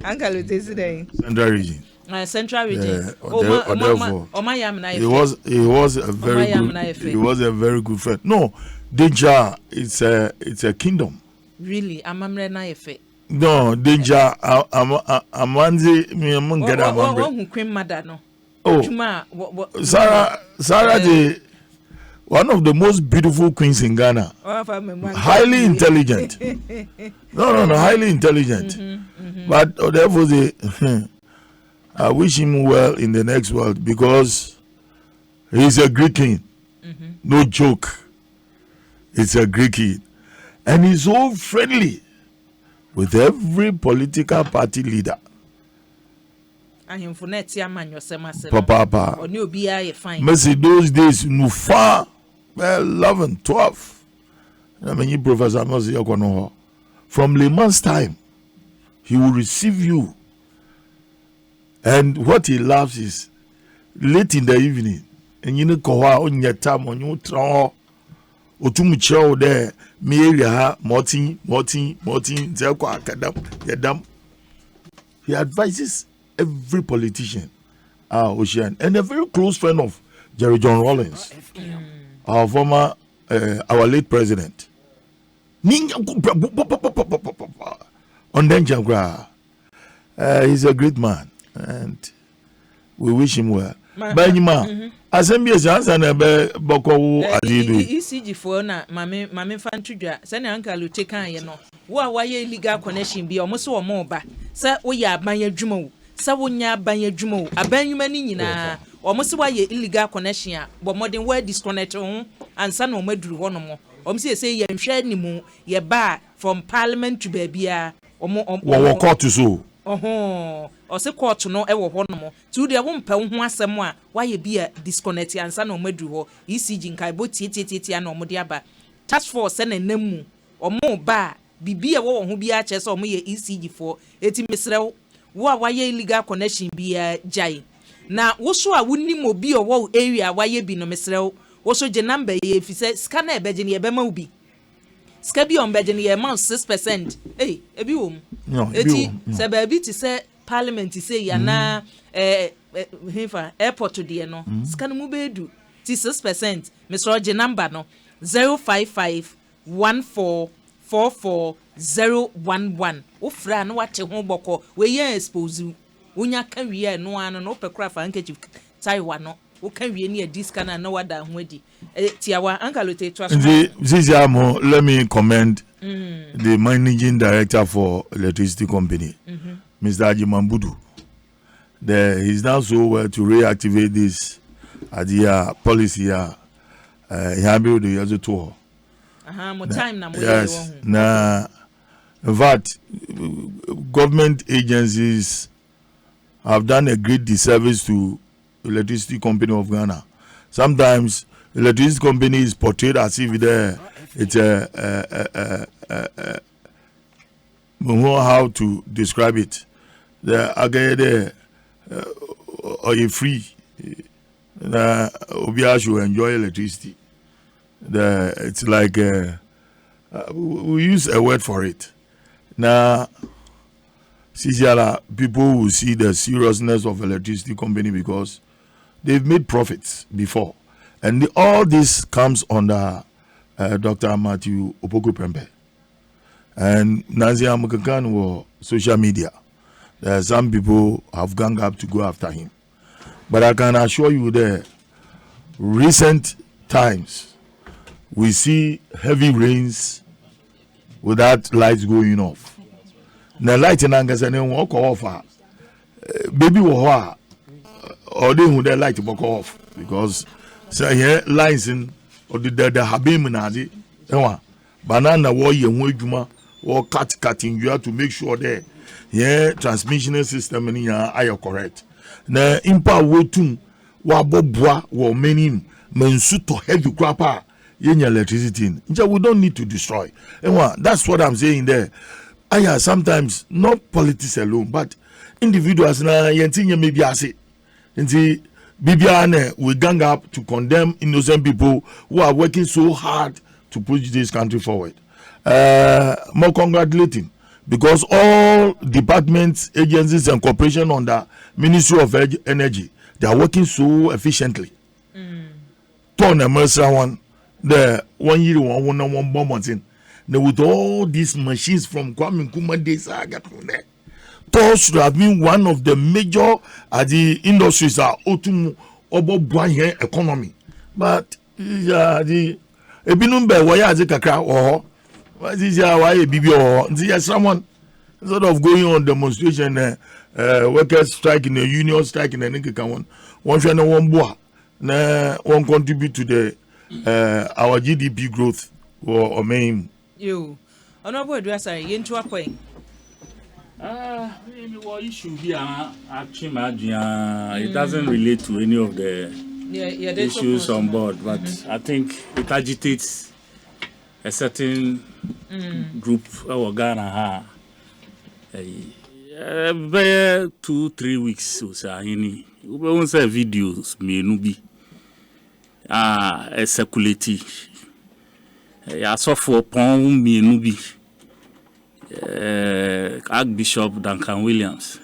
Uncle President Central Region Central Region he was a very good friend. No, Deja it's a kingdom. Really amamre na efe. No, Deja amanzi me amongere amamre. Who queen mother no. Oh, Sarah one of the most beautiful queens in Ghana. Highly intelligent. No, highly intelligent. But therefore, I wish him well in the next world because he's a Greek king. No joke. It's a Greek king. And he's so friendly with every political party leader. Papa. Mercy, those days, Nufa, 11, 12. I mean, Professor Mosi, from Le Mans time, he will receive you. And what he loves is late in the evening, and you know, on your time, on your trawl, or too much there, me area, Martin, Zelko, Kadam. He advises every politician, Ocean, and a very close friend of Jerry John Rawlings, our former, our late president. On Denjagra, he's a great man, and we wish him well. Benjamin, Assembly is answer na be boko adidu. ECG for na mame fan tudwa. Sani Uncle Allotey kan ye no. Wo a waye illegal connection bi o mo so o mo ba. Sa wo ya aban adwuma wo. Sa wo nya aban adwuma wo. Aban nwuma ni nyina. O mo so waye illegal connection a bo modern we disconnect ho ansa na o maduru ho no mo. O mo say ye nhwe ni mu ye ba from parliament to babia. O mo court so. Or say court no ewo ho no to de wo mpa ho asem a waye bia disconnect ansa na o madu ho ECG nkai bo tie na o de aba task force na namu o mo ba bibia wo ho bia che se o mo ye ECG for eti mesre wo a waye illegal connection bia jai na wo so a wonni mo bi o wo area waye bi no mesre wo so je number ye fi se scanner e beje ne e be ma ubi ska bi on beje ne e ma 6%. Ebi wo mu eti se ba bi ti se parliament say ya na airport de no scan mu bedu ti 6%. Mr. Oje number no 05514444011 wo fra no wate ho boko we ye expose wonya kan wie no ano no pekra fa ankeji taiwa no wo kan wie ne adi scan na wada ho adi tiawa Uncle Allotey to Ziziamo, let me commend the managing director for electricity company, Mr. Ajimambudu. He's now so well to reactivate this policy. He had built the other tour. Yes. Now, in fact, government agencies have done a great disservice to electricity company of Ghana. Sometimes electricity company is portrayed as if it's how to describe it. The Agade or you free. Obia should enjoy electricity. It's like we use a word for it. Now, people will see the seriousness of electricity company because they've made profits before. And all this comes under Dr. Matthew Opoku Prembe. And Nazia Mukakan were social media. Some people have ganged up to go after him. But I can assure you that recent times, we see heavy rains without lights going off. Now light in Angasane walk off. Baby or they who their light walk off because say here lines in or the habim nazi banana war ye juma or cutting you have to make sure that transmission system in are correct. Na impa wotum wa bobwa wa menim mensu to heavy crapper yenya electricity. We don't need to destroy. That's what I'm saying there. Sometimes not politics alone, but individuals na yentinye maybe ase. Nti Bibiane we gang up to condemn innocent people who are working so hard to push this country forward. More congratulating because all departments, agencies, and corporations under Ministry of Energy, they are working so efficiently. Turn a mercer one, the 1 year one bomb in. With all these machines from Kwame Nkrumah days, I got from there. Those should have been one of the major the industries are otum obo economy. But Yeah, the ebinum be why as kakra or what is ya why bibi or someone sort of going on demonstration workers strike in the union strike in the nigga one share one boa na one contribute to the our GDP growth or main you honorable Asare yentu akwen maybe what issue here actually it doesn't relate to any of the issues on board, but I think it agitates a certain group of Ghana. 2-3 weeks so we won't say videos me no be circulating saw for pon me no be Archbishop Duncan Williams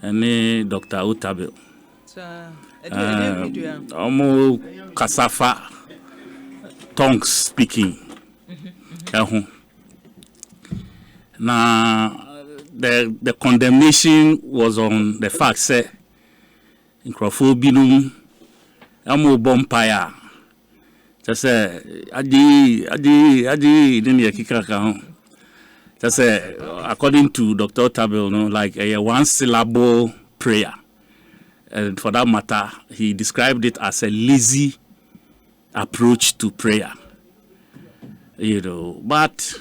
and Dr. Otabel Omo Kasafa tongues speaking. Now the condemnation was on the fact that in Crawfordinum Amo Bompire just say Adi didn't hear Kikaka. Just say according to Dr. Otabel, no, like a one syllable prayer. And for that matter, he described it as a lazy approach to prayer. You know, but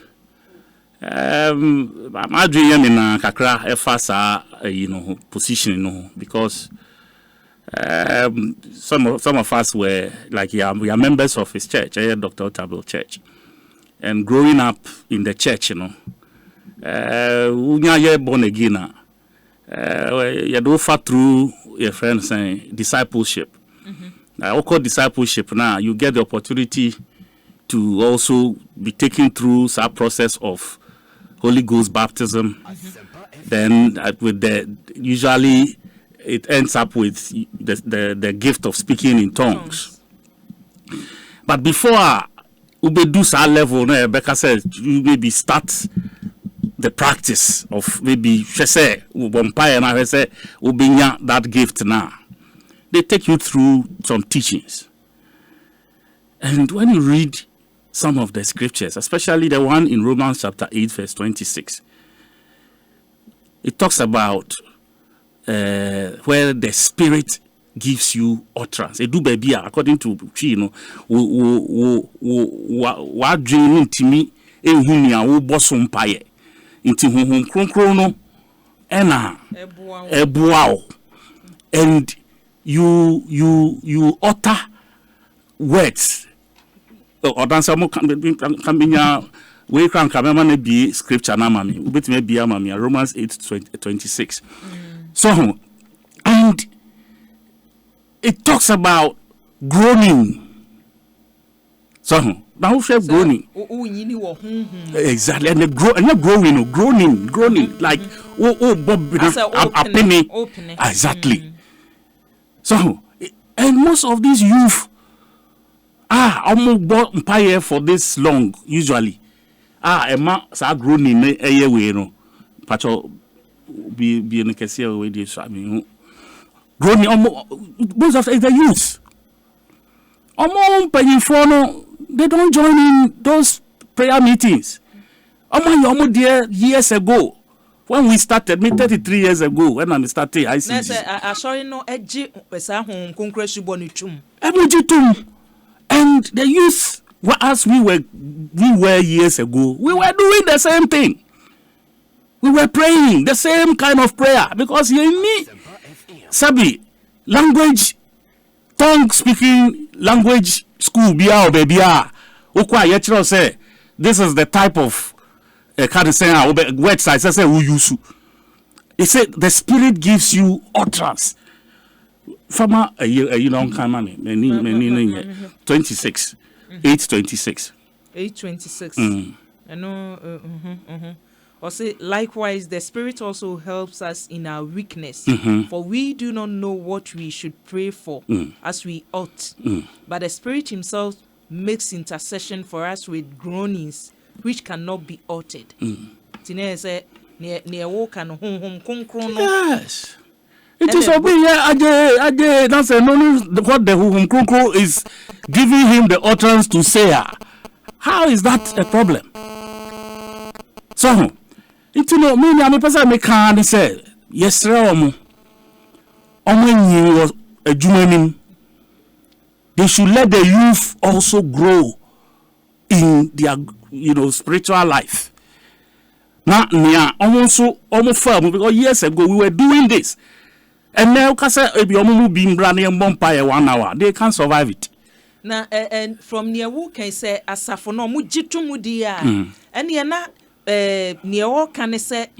I'm adrian in a kakra efasa position, because some of us were like we are members of his church, Dr. Otabel Church, and growing up in the church, unya born again, you do far through your friends saying discipleship. Now, discipleship now, you get the opportunity to also be taken through some process of Holy Ghost baptism. Then with usually it ends up with the gift of speaking in tongues. But before we do some level, Becca said you maybe start the practice of maybe she say vampire now say ubinya that gift now. They take you through some teachings. And when you read some of the scriptures, especially the one in Romans chapter 8, verse 26, it talks about where the Spirit gives you utterance. It do baby according to what dream to me ehunia wo bosom paye inti honhom kronkron no ena ebuao and you utter words or dancer mo can be we can come be scripture na mami ubetime bia mami Romans 8:26. So and it talks about groaning. So now we have groaning. Exactly, and the groaning like opening. Exactly. So and most of these youth almost bought empire for this long usually. Emma sa groaning we no. Pacho be in case we dey so I mean groaning most of the youth. They don't join in those prayer meetings. There years ago, when we started, 33 years ago, when I started ICG. And the youth, as we were years ago, we were doing the same thing. We were praying the same kind of prayer because you need Sabi language. Tongue speaking language school bia or baby ukwa yetro say this is the type of kind of saying website say who use. He said the Spirit gives you utterance. Farmer you don't come money 26 8:26 8:26 I know or say likewise the Spirit also helps us in our weakness, for we do not know what we should pray for as we ought, but the Spirit himself makes intercession for us with groanings which cannot be uttered. Yes, It is obeying Ajay. That's what the Hukum is giving him the utterance to say. How is that a problem? So, it me I'm a person me can say yes, was a jumenim. They should let the youth also grow in their spiritual life. Now, almost firm because years ago we were doing this. And now, being branding bonfire 1 hour, they can't survive it. Now, and from near who can say, Asafono, Mujitumudia, and yana near can say,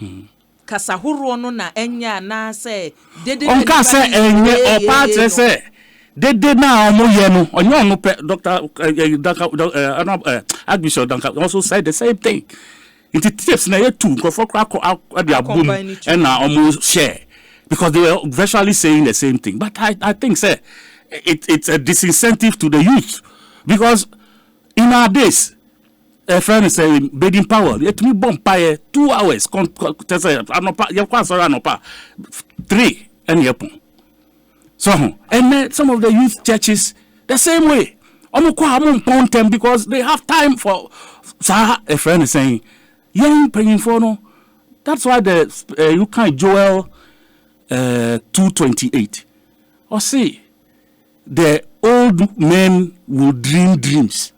Casahuro na enya na say, did on Casa and or part say, they did now, Moyeno, or no, Dr. Archbishop Duncan also said the same thing. It tips na two, for crack out their boom and now almost share. Because they were virtually saying the same thing. But I think, sir, it's a disincentive to the youth. Because in our days, a friend is saying, Bedding Power, let me bomb by 2 hours. 3 and yapon. So, and some of the youth churches, the same way. Because they have time for. A friend is saying, young praying for no. That's why you can't Joel 2:28. Or say, the old men will dream dreams,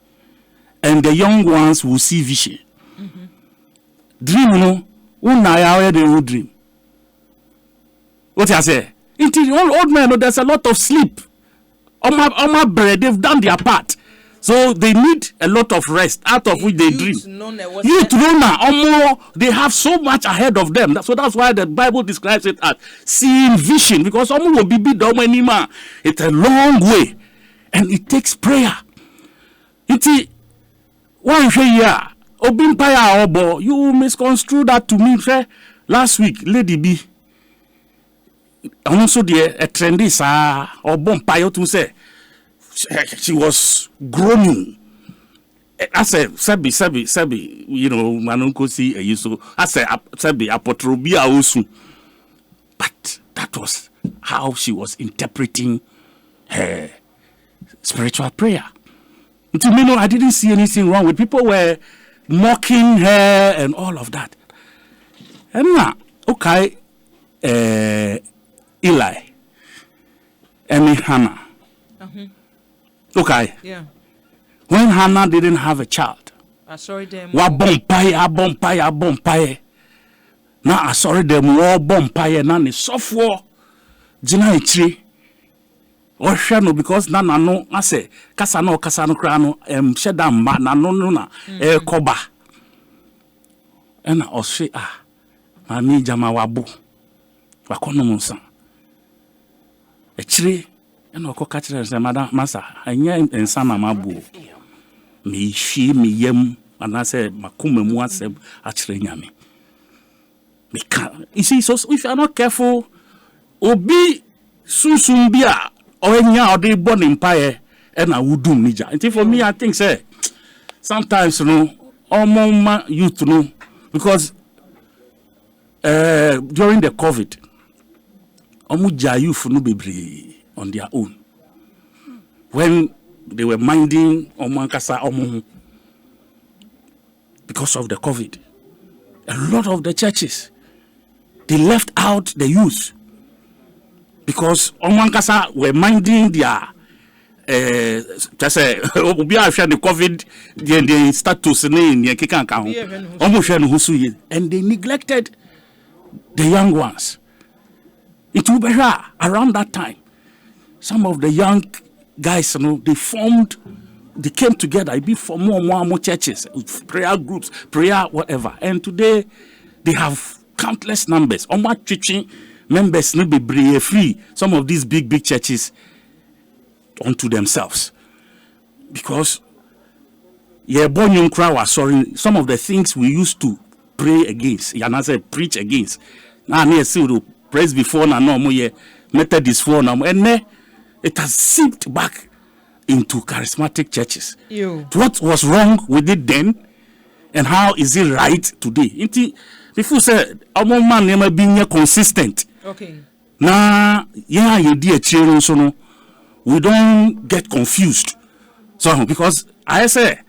and the young ones will see vision. Dream, they will dream. What I say? Old men, there's a lot of sleep. On my bread, they've done their part. So they need a lot of rest, out of which they dream. They have so much ahead of them. So that's why the Bible describes it as seeing vision, because will be it's a long way, and it takes prayer. You misconstrue that to me. Last week, Lady B, also a trendy or bompire to say. She was groaning. I said, Sabi, Manunko see a use. I said, Sabi, apotrobia also. But that was how she was interpreting her spiritual prayer. To me, no, I didn't see anything wrong with people were mocking her and all of that. And now, okay, Eli, and Hannah. Okay. Yeah. When Hannah didn't have a child, Asare them. Wa bompire. Now Asare them war bompire na ni software. Jina itri. Or shano because na no ase kasano krano sheda mba na no na koba. Ena oshe mami jama wabu. Wakono monsa. Echiri and Oko catcher said, Madam Massa, I am in Sama Mabu. Me, she, me, yem, and I said, Makume Mwaseb, actually, yammy. You see, so if you are not careful, Obi Susumbia, or any other born empire, and I would do Nija. And for me, I think, say, sometimes, all more youth, because during the COVID, Omuja youth no be on their own. When they were minding Omankasa because of the COVID, a lot of the churches, they left out the youth because Omankasa were minding their just say the COVID the status and they neglected the young ones. It will be around that time. Some of the young guys, they came together. It be for more churches, prayer groups, prayer, whatever. And today, they have countless numbers. Almost teaching members need be free. Some of these big churches onto themselves. Because, some of the things we used to pray against, preach against. Now, praise before, Methodist for now, and it has seeped back into charismatic churches. What was wrong with it then, and how is it right today? Before said, our man never being consistent. Okay. na yeah ye di achire so no we don't get confused so because I say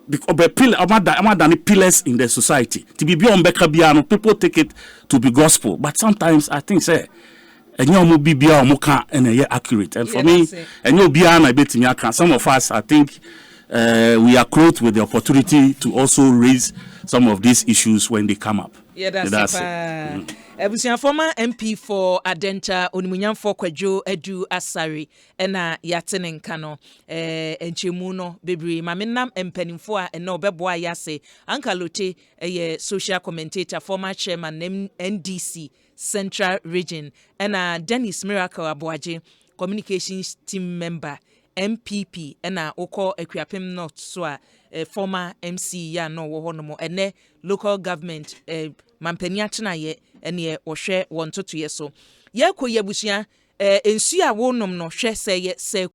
because the pillars in the society to be on beka people take it to be gospel but sometimes I think say enyo mo bibia mo ka and accurate and for me enyo bia na betimi aka some of us I think we are clothed with the opportunity to also raise some of these issues when they come up. Yeah, that's it. Ebusia former MP for Adenta Onimunyam for Kojo Edu Asare ena yatene nka no enchemu no bebre mamenam empanimfo a ena obeboa yase Allotey social commentator former chairman NDC Central Region ena Dennis Miracle Aboagye communications team member MPP ena oko Ekwiapem North so a former MC ya no wo hono ene local government mampani atena ye ene ohwe won totoye so ye koye busua ensu a wonom no hwe se